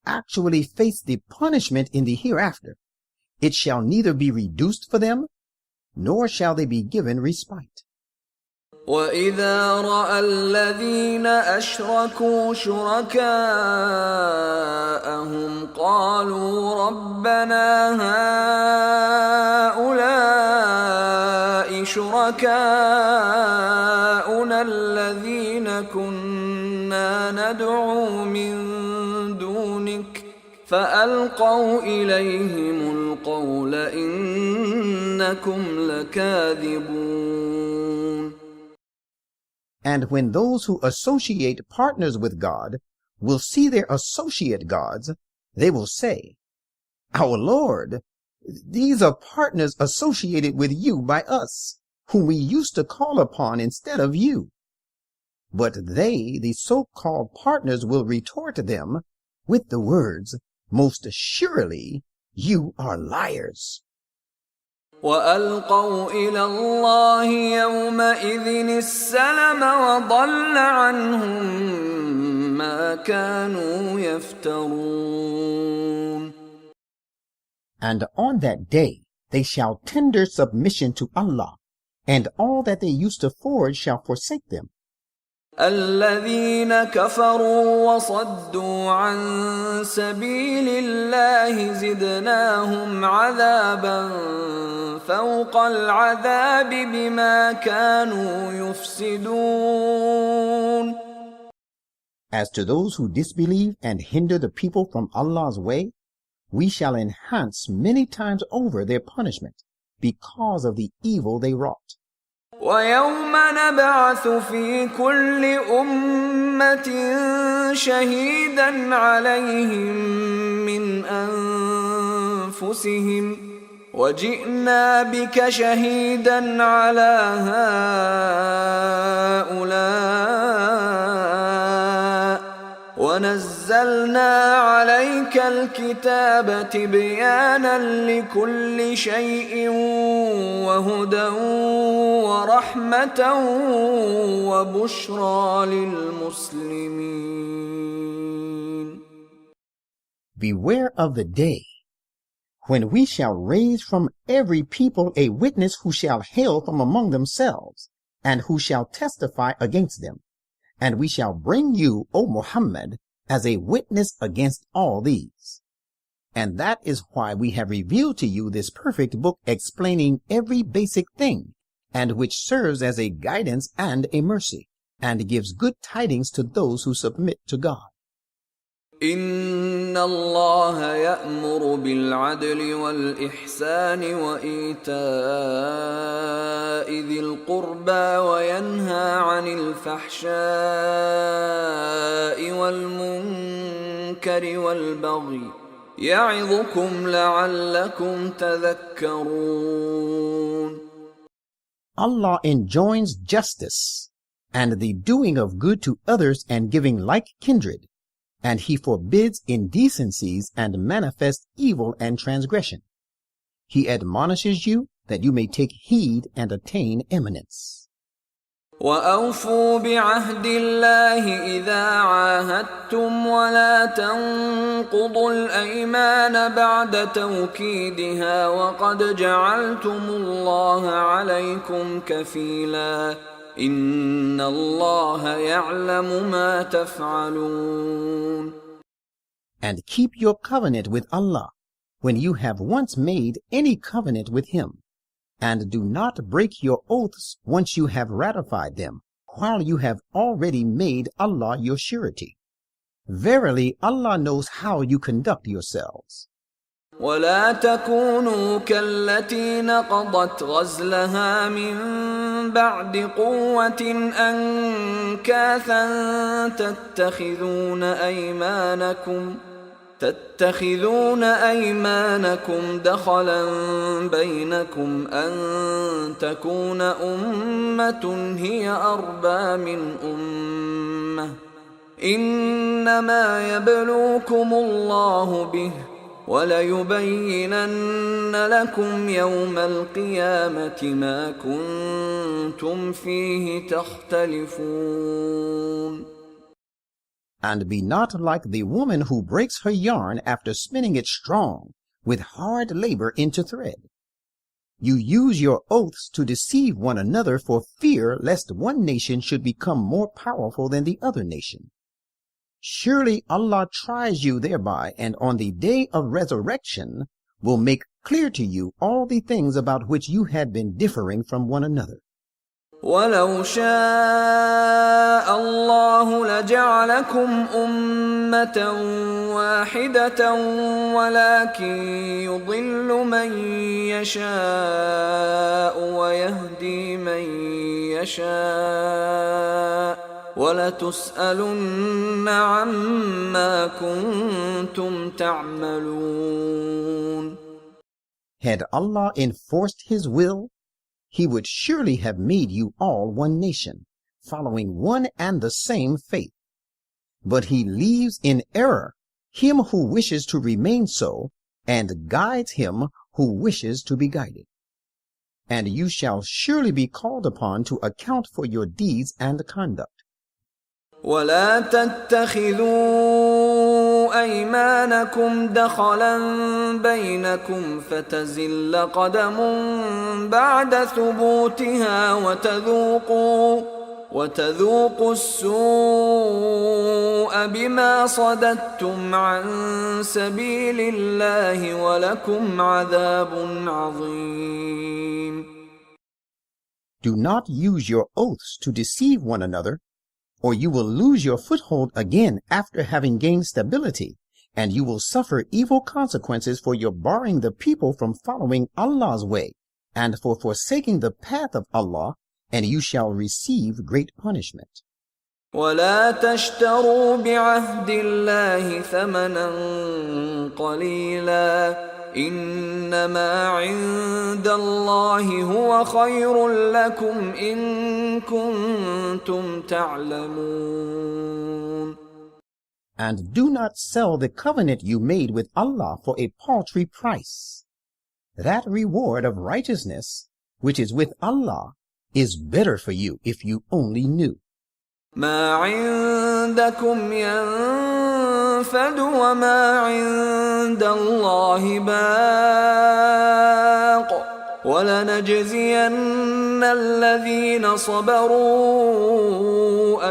actually face the punishment in the hereafter, it shall neither be reduced for them, nor shall they be given respite. وَإِذَا رَأَى الَّذِينَ أَشْرَكُوا شُرَكَاءَهُمْ قَالُوا رَبَّنَا هَؤُلَاءِ شُرَكَاؤُنَا الَّذِينَ كُنَّا نَدْعُو مِن دُونِكَ فَأَلْقَوْا إِلَيْهِمُ الْقَوْلَ إِنَّكُمْ لَكَاذِبُونَ. And when those who associate partners with God will see their associate gods, they will say, Our Lord, these are partners associated with you by us, whom we used to call upon instead of you. But they, the so-called partners, will retort them with the words, Most assuredly, you are liars. وَأَلْقَوْا إِلَى اللَّهِ يَوْمَئِذٍ السَّلَمَ وَضَلَّ عَنْهُمْ مَا كَانُوا يَفْتَرُونَ. And on that day they shall tender submission to Allah, and all that they used to forge shall forsake them. الَّذِينَ كَفَرُوا وَصَدُّوا عَن سَبِيلِ اللَّهِ زِدْنَاهُمْ عَذَابًا فَوْقَ الْعَذَابِ بِمَا كَانُوا يُفْسِدُونَ. As to those who disbelieve and hinder the people from Allah's way, we shall enhance many times over their punishment because of the evil they wrought. وَيَوْمَ نَبْعَثُ فِي كُلِّ أُمَّةٍ شَهِيدًا عَلَيْهِمْ مِنْ أَنفُسِهِمْ وَجِئْنَا بِكَ شَهِيدًا عَلَى هَؤُلَاءِ وَنَزَّلْنَا عَلَيْكَ الْكِتَابَ تِبْيَانًا لِكُلِّ شَيْءٍ وَهُدًى وَرَحْمَةً وَبُشْرَى لِلْمُسْلِمِينَ. Beware of the day when we shall raise from every people a witness who shall hail from among themselves, and who shall testify against them. And we shall bring you, O Muhammad, as a witness against all these. And that is why we have revealed to you this perfect book explaining every basic thing, and which serves as a guidance and a mercy, and gives good tidings to those who submit to God. إن الله يأمر بالعدل والإحسان وإيتاء ذي القربى وينهى عن الفحشاء والمنكر والبغي يعظكم لعلكم تذكرون. Allah enjoins justice and the doing of good to others and giving like kindred, and he forbids indecencies and manifest evil and transgression. He admonishes you that you may take heed and attain eminence. وَأَوْفُوا بِعَهْدِ اللَّهِ إِذَا عَاهَدتُّمْ وَلَا تَنقُضُوا الْأَيْمَانَ بَعْدَ تَوْكِيدِهَا وَقَدْ جَعَلْتُمُ اللَّهَ عَلَيْكُمْ كَفِيلًا إِنَّ اللَّهَ يَعْلَمُ مَا تَفْعَلُونَ. And keep your covenant with Allah when you have once made any covenant with him, and do not break your oaths once you have ratified them, while you have already made Allah your surety. Verily, Allah knows how you conduct yourselves. ولا تكونوا كالتي نقضت غزلها من بعد قوة أنكاثا تتخذون أيمانكم دخلا بينكم أن تكون أمة هي أربى من أمة إنما يبلوكم الله به وَلَيُبَيِّنَنَّ لَكُمْ يَوْمَ الْقِيَامَةِ مَا كُنْتُمْ فِيهِ تَخْتَلِفُونَ. And be not like the woman who breaks her yarn after spinning it strong with hard labor into thread. You use your oaths to deceive one another for fear lest one nation should become more powerful than the other nation. Surely Allah tries you thereby, and on the day of resurrection will make clear to you all the things about which you had been differing from one another. وَلَوْ شَاءَ اللَّهُ لَجَعَلَكُمْ أُمَّةً وَاحِدَةً وَلَكِنْ يُضِلُّ مَنْ يَشَاءُ وَيَهْدِي مَنْ يَشَاءُ وَلَتُسْأَلُنَّ عَمَّا كُنْتُمْ تَعْمَلُونَ. Had Allah enforced his will, he would surely have made you all one nation, following one and the same faith. But he leaves in error him who wishes to remain so, and guides him who wishes to be guided. And you shall surely be called upon to account for your deeds and conduct. ولا تتخذوا أيمانكم دخلا بينكم فتزل قدم بعد ثبوتها وتذوقوا السوء بما صددتم عن سبيل الله ولكم عذاب عظيم. Do not use your oaths to deceive one another, or you will lose your foothold again after having gained stability, and you will suffer evil consequences for your barring the people from following Allah's way, and for forsaking the path of Allah, and you shall receive great punishment. وَلَا تَشْتَرُوا بِعَهْدِ اللَّهِ ثَمَنًا قَلِيلًا إِنَّمَا عِندَ اللَّهِ هُوَ خَيْرٌ لَكُمْ إِن كُنتُمْ تَعْلَمُونَ. And do not sell the covenant you made with Allah for a paltry price. That reward of righteousness, which is with Allah, is better for you if you only knew. مَا عِندَكُمْ يَنفَدُ وَمَا عِندَ اللَّهِ بَاقٍ وَلَنَجْزِيَنَّ الَّذِينَ صَبَرُوا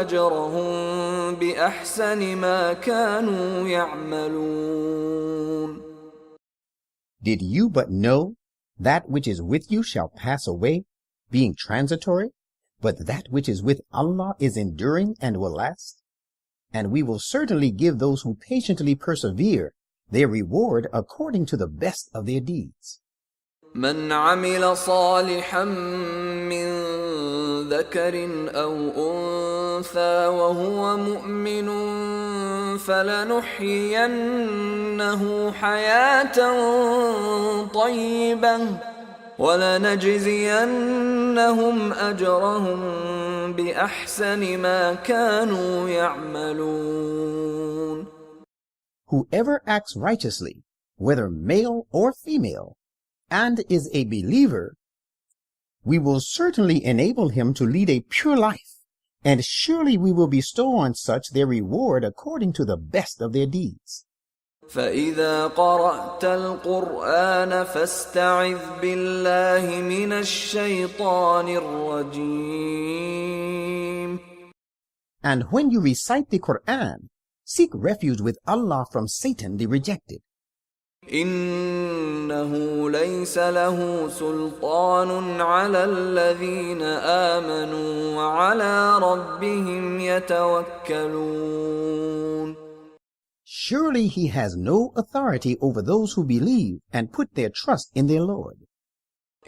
أَجْرَهُمْ بِأَحْسَنِ مَا كَانُوا يَعْمَلُونَ. Did you but know that which is with you shall pass away, being transitory, but that which is with Allah is enduring and will last? and we will certainly give those who patiently persevere their reward according to the best of their deeds. من عمل صالحا من ذكر أو أنثى وهو مؤمن فلنحيينه حياة طيبة ولنجزينهم أجرهم بأحسن ما كانوا يعملون. Whoever acts righteously, whether male or female, and is a believer, we will certainly enable him to lead a pure life, and surely we will bestow on such their reward according to the best of their deeds. فإذا قرأت القرآن فاستعذ بالله من الشيطان الرجيم. And when you recite the Quran, seek refuge with Allah from Satan the rejected. إنه ليس له سلطان على الذين آمنوا وعلى ربهم يتوكلون. Surely he has no authority over those who believe and put their trust in their Lord.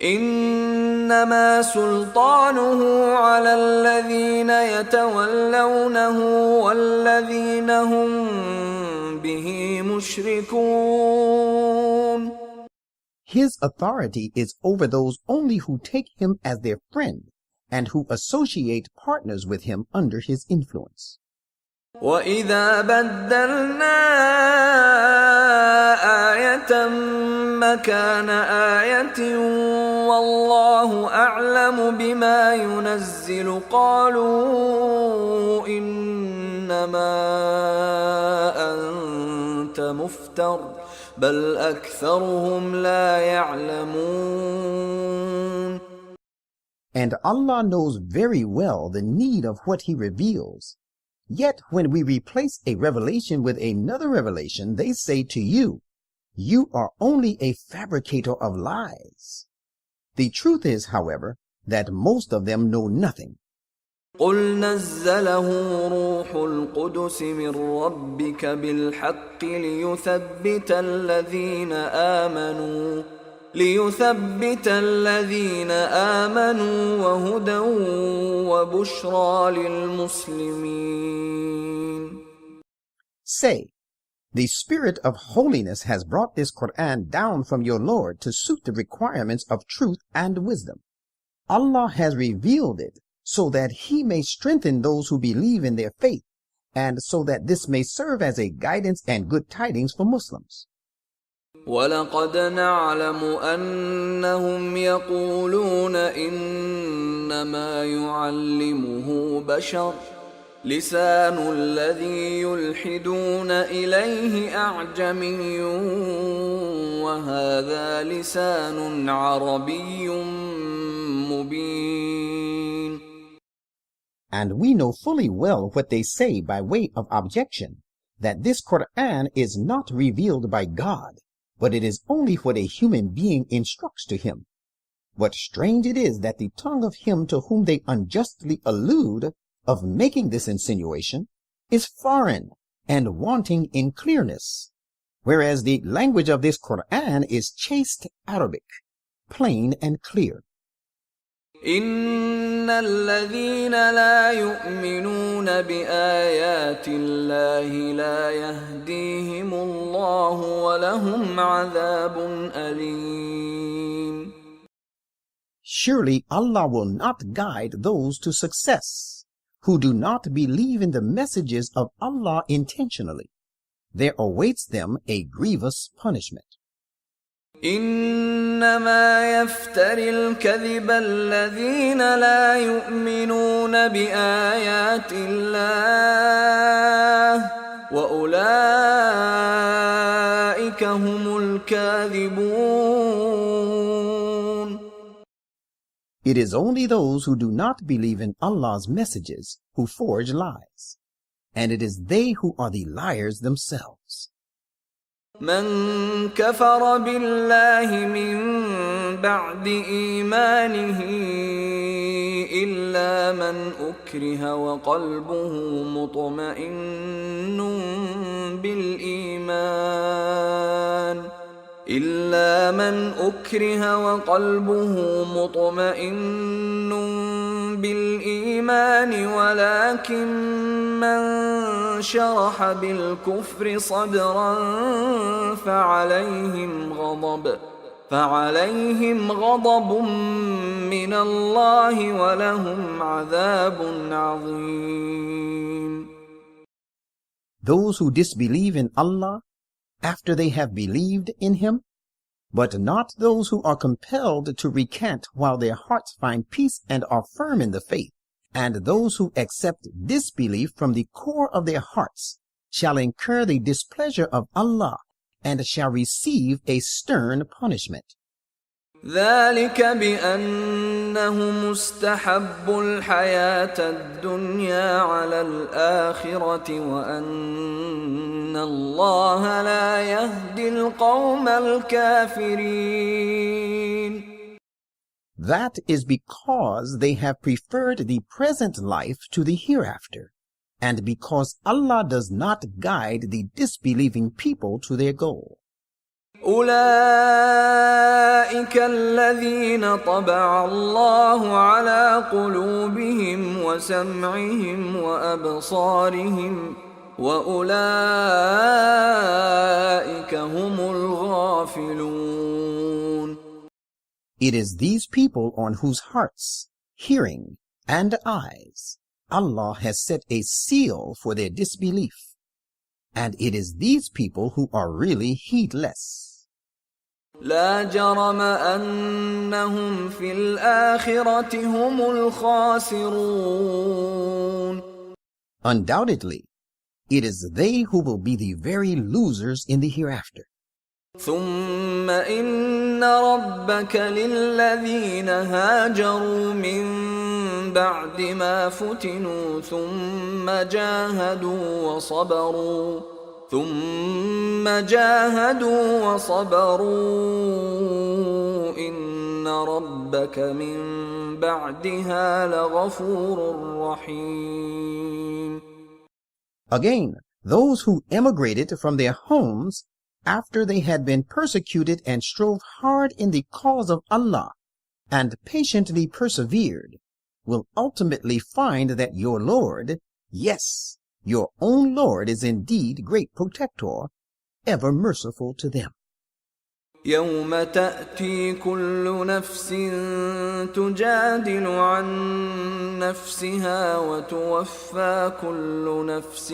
إنما سلطانه على الذين يتولونه والذين هم به مشركون. His authority is over those only who take him as their friend and who associate partners with him under his influence. وَإِذَا بَدَّلْنَا آيَةً مَكَانَ آيَةٍ وَاللَّهُ أَعْلَمُ بِمَا يُنَزِّلُ قَالُوا إِنَّمَا أَنْتَ مُفْتَرٍ بَلْ أَكْثَرُهُمْ لَا يَعْلَمُونَ. And Allah knows very well the need of what he reveals. Yet when we replace a revelation with another revelation, they say to you, you are only a fabricator of lies. The truth is, however, that most of them know nothing. قُلْ نَزَّلَهُ رُوحُ الْقُدُسِ مِنْ رَبِّكَ بِالْحَقِّ ليثبت الذين آمنوا وهدى وبشرى للمسلمين. Say, the Spirit of holiness has brought this Quran down from your Lord to suit the requirements of truth and wisdom. Allah has revealed it so that he may strengthen those who believe in their faith, and so that this may serve as a guidance and good tidings for Muslims. وَلَقَدْ نَعْلَمُ أَنَّهُمْ يَقُولُونَ إِنَّمَا يُعَلِّمُهُ بَشَرٌ لِسَانُ الَّذِي يُلْحِدُونَ إِلَيْهِ أَعْجَمِيٌّ وَهَذَا لِسَانٌ عَرَبِيٌّ مُبِينٌ. And we know fully well what they say by way of objection, that this Quran is not revealed by God, but it is only what a human being instructs to him. What strange it is that the tongue of him to whom they unjustly allude of making this insinuation is foreign and wanting in clearness, whereas the language of this Quran is chaste Arabic, plain and clear. إِنَّ الَّذِينَ لَا يُؤْمِنُونَ بِآيَاتِ اللَّهِ لَا يَهْدِيهِمُ اللَّهُ وَلَهُمْ عَذَابٌ أَلِيمٌ. Surely Allah will not guide those to success who do not believe in the messages of Allah intentionally. There awaits them a grievous punishment. إنما يفتري الكذب الذين لا يؤمنون بآيات الله وأولئك هم الكاذبون. It is only those who do not believe in Allah's messages who forge lies, and it is they who are the liars themselves. من كفر بالله من بعد إيمانه إلا من أكره وقلبه مطمئن بالإيمان ولكن من شرح بالكفر صدرا فعليهم غضب من الله ولهم عذاب عظيم. Those who disbelieve in Allah after they have believed in Him, but not those who are compelled to recant while their hearts find peace and are firm in the faith, and those who accept disbelief from the core of their hearts shall incur the displeasure of Allah and shall receive a stern punishment. ذلك بأنهم استحبوا الحياة الدنيا على الآخرة وأن الله لا يهدي القوم الكافرين. That is because they have preferred the present life to the hereafter, and because Allah does not guide the disbelieving people to their goal. أولئك الذين طبع الله على قلوبهم وسمعهم وأبصارهم وأولئك هم الغافلون. It is these people on whose hearts, hearing, and eyes Allah has set a seal for their disbelief, and it is these people who are really heedless. لا جرم أنهم في الآخرة هم الخاسرون. Undoubtedly, it is they who will be the very losers in the hereafter. ثم إن ربك للذين هاجروا من بعد ما فتنوا ثم جاهدوا وصبروا إن ربك من بعدها لغفور رحيم. Again, those who emigrated from their homes after they had been persecuted and strove hard in the cause of Allah and patiently persevered will ultimately find that your Lord, yes, your own Lord, is indeed great protector, ever merciful to them. يوم تأتي كل نفس تجادل عن نفسها وتوفى كل نفس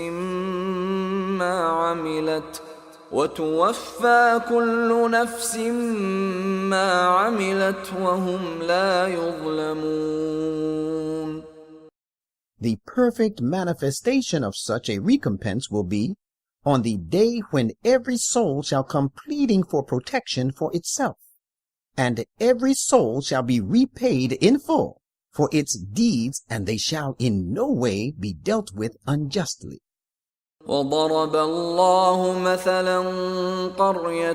ما عملت وهم لا يظلمون. The perfect manifestation of such a recompense will be on the day when every soul shall come pleading for protection for itself, and every soul shall be repaid in full for its deeds, and they shall in no way be dealt with unjustly. وضرب الله مثلا قرية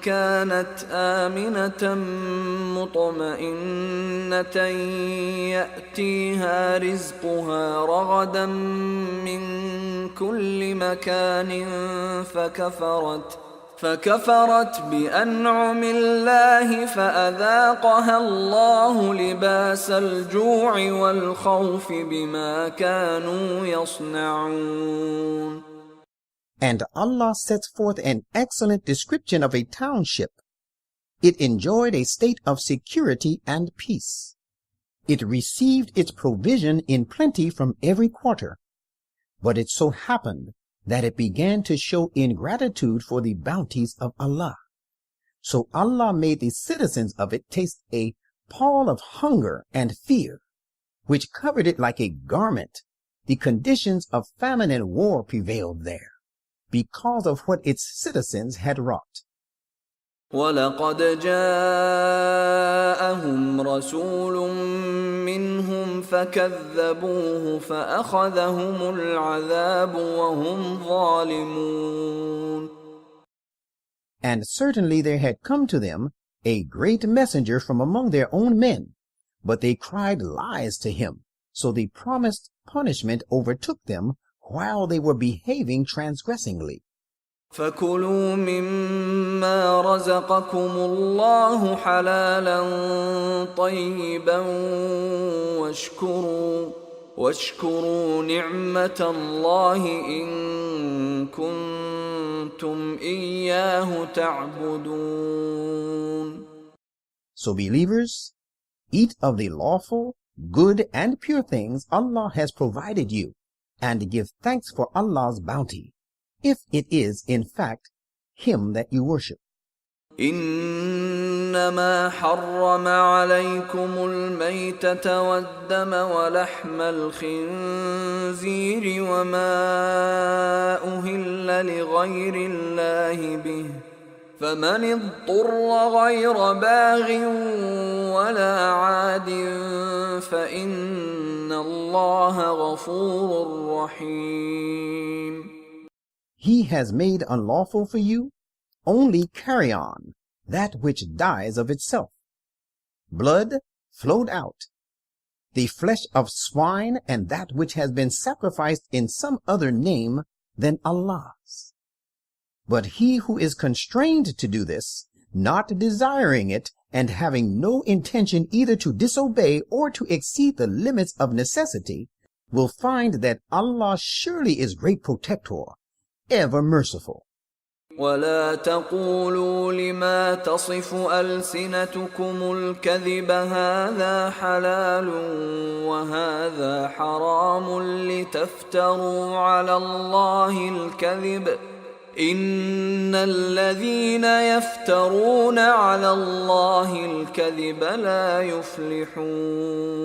كانت آمنة مطمئنة يأتيها رزقها رغدا من كل مكان فكفرت بأنعم الله فأذاقها الله لباس الجوع والخوف بما كانوا يصنعون. And Allah sets forth an excellent description of a township. It enjoyed a state of security and peace. It received its provision in plenty from every quarter. But it so happened that it began to show ingratitude for the bounties of Allah. So Allah made the citizens of it taste a pall of hunger and fear, which covered it like a garment. The conditions of famine and war prevailed there, because of what its citizens had wrought. وَلَقَدْ جَاءَهُمْ رَسُولٌ مِّنْهُمْ فَكَذَّبُوهُ فَأَخَذَهُمُ الْعَذَابُ وَهُمْ ظَالِمُونَ. And certainly there had come to them a great messenger from among their own men, but they cried lies to him, so the promised punishment overtook them while they were behaving transgressingly. فكلوا مما رزقكم الله حلالا طيبا واشكروا نعمة الله إن كنتم إياه تعبدون. So believers, eat of the lawful, good, and pure things Allah has provided you, and give thanks for Allah's bounty, if it is in fact Him that you worship. إنما حرم عليكم الميتة والدم ولحم الخنزير وما أهل لغير الله به فمن اضطر غير باغ ولا عاد فإن الله غفور رحيم. He has made unlawful for you only carrion, that which dies of itself. Blood flowed out, the flesh of swine, and that which has been sacrificed in some other name than Allah's. But he who is constrained to do this, not desiring it, and having no intention either to disobey or to exceed the limits of necessity, will find that Allah surely is great protector, ever merciful. ولا تقولوا لما تصف ألسنتكم الكذب هذا حلال وهذا حرام لتفتروا على الله الكذب إن الذين يفترون على الله الكذب لا يفلحون.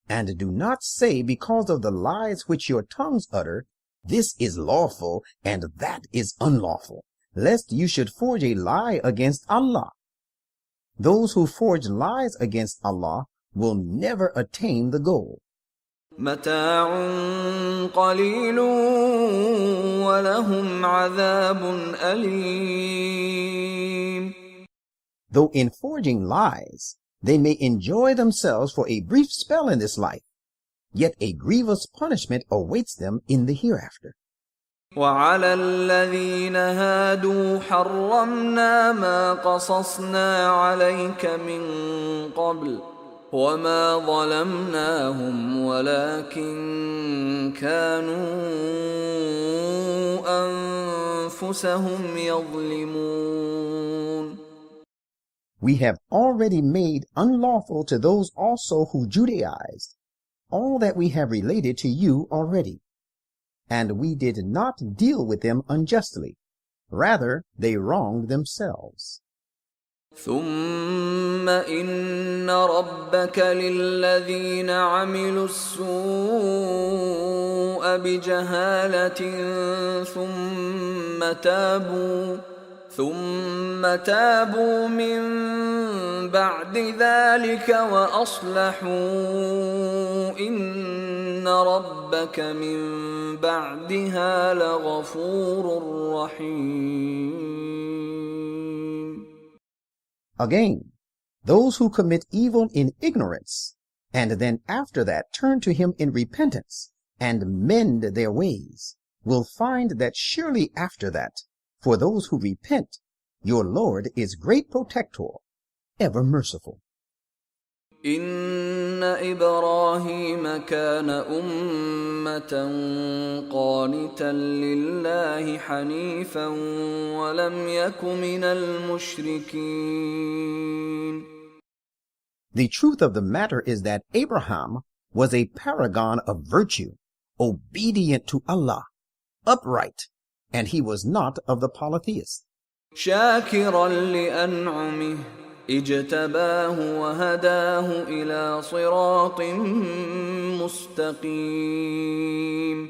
And do not say because of the lies which your tongues utter, this is lawful and that is unlawful, lest you should forge a lie against Allah. Those who forge lies against Allah will never attain the goal. متاع قليل ولهم عذاب أليم. Though in forging lies, they may enjoy themselves for a brief spell in this life, yet a grievous punishment awaits them in the hereafter. وعلى الذين هادوا حرمنا ما قصصنا عليك من قبل وما ظلمناهم ولكن كانوا أنفسهم يظلمون. We have already made unlawful to those also who Judaized all that we have related to you already, and we did not deal with them unjustly. Rather, they wronged themselves. ثم إن ربك للذين عملوا السوء بجهالة ثم تابوا من بعد ذلك وأصلحوا إن ربك من بعدها لغفور رحيم. Again, those who commit evil in ignorance, and then after that turn to him in repentance, and mend their ways, will find that surely after that, for those who repent, your Lord is great protector, ever merciful. إن إبراهيم كان أمة قانتا لله حنيفا ولم يك من المشركين. The truth of the matter is that Abraham was a paragon of virtue, obedient to Allah, upright, and he was not of the polytheists. شاكرا لأنعمه اجتباه وهداه إلى صراط مستقيم.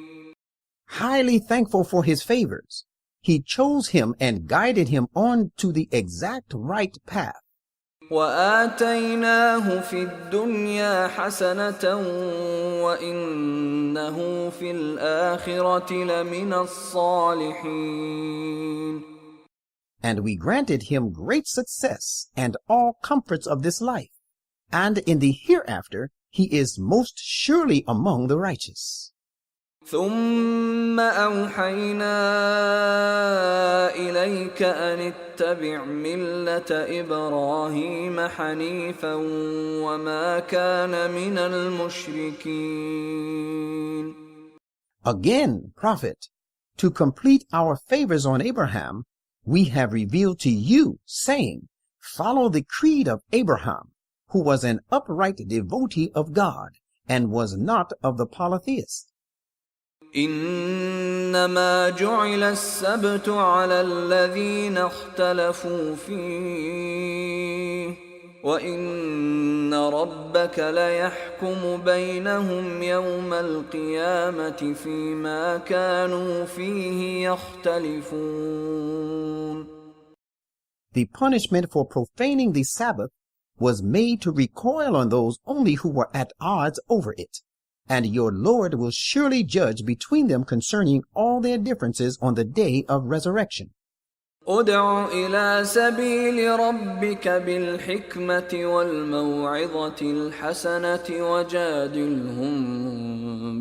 Highly thankful for his favors, he chose him and guided him on to the exact right path. وآتيناه في الدنيا حسنة وإنه في الآخرة لمن الصالحين. and we granted him great success and all comforts of this life, and in the hereafter he is most surely among the righteous. ثم أوحينا إليك أن اتبع ملة إبراهيم حنيفا وما كان من المشركين. Again, Prophet, to complete our favors on Abraham, we have revealed to you, saying, follow the creed of Abraham, who was an upright devotee of God, and was not of the polytheists. إنما جعل السبت على الذين اختلفوا فيه وإن ربك ليحكم بينهم يوم القيامة فيما كانوا فيه يختلفون. The punishment for profaning the Sabbath was made to recoil on those only who were at odds over it. And your Lord will surely judge between them concerning all their differences on the day of resurrection. ادع إلى سبيل ربك بالحكمة والموعظة الحسنة وجادلهم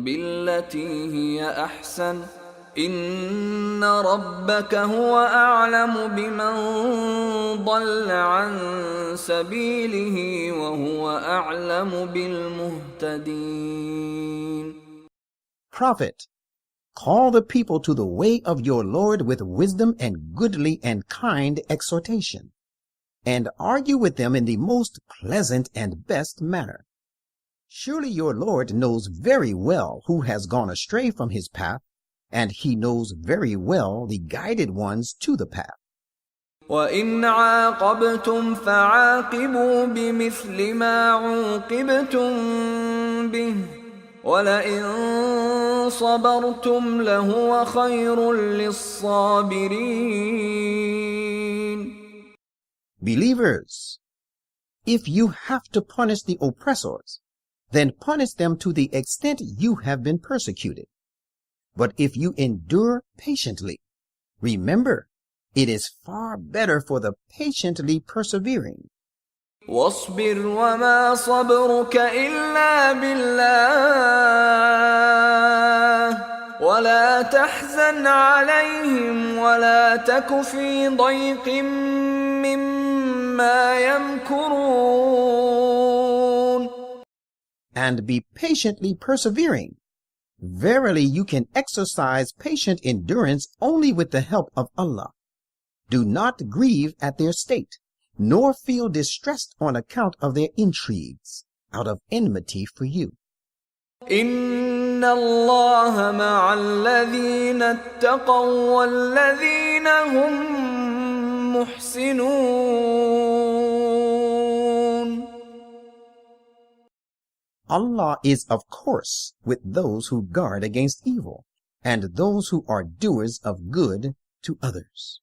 بالتي هي أحسن إن ربك هو أعلم بمن ضل عن سبيله وهو أعلم بالمهتدين. Prophet, call the people to the way of your Lord with wisdom and goodly and kind exhortation, and argue with them in the most pleasant and best manner. Surely your Lord knows very well who has gone astray from his path, and he knows very well the guided ones to the path. وَإِنْ عَاقَبْتُمْ فَعَاقِبُوا بِمِثْلِ مَا عُوقِبْتُمْ بِهِ وَلَئِنْ صَبَرْتُمْ لَهُوَ خَيْرٌ لِلصَّابِرِينَ. Believers, if you have to punish the oppressors, then punish them to the extent you have been persecuted. But if you endure patiently, remember, it is far better for the patiently persevering. واصبر وما صبرك إلا بالله ولا تحزن عليهم ولا تك في ضيق مما يمكرون. And be patiently persevering. Verily, you can exercise patient endurance only with the help of Allah. Do not grieve at their state, nor feel distressed on account of their intrigues, out of enmity for you. إن الله مع الذين اتقوا والذين هم محسنون. Allah is of course with those who guard against evil, and those who are doers of good to others.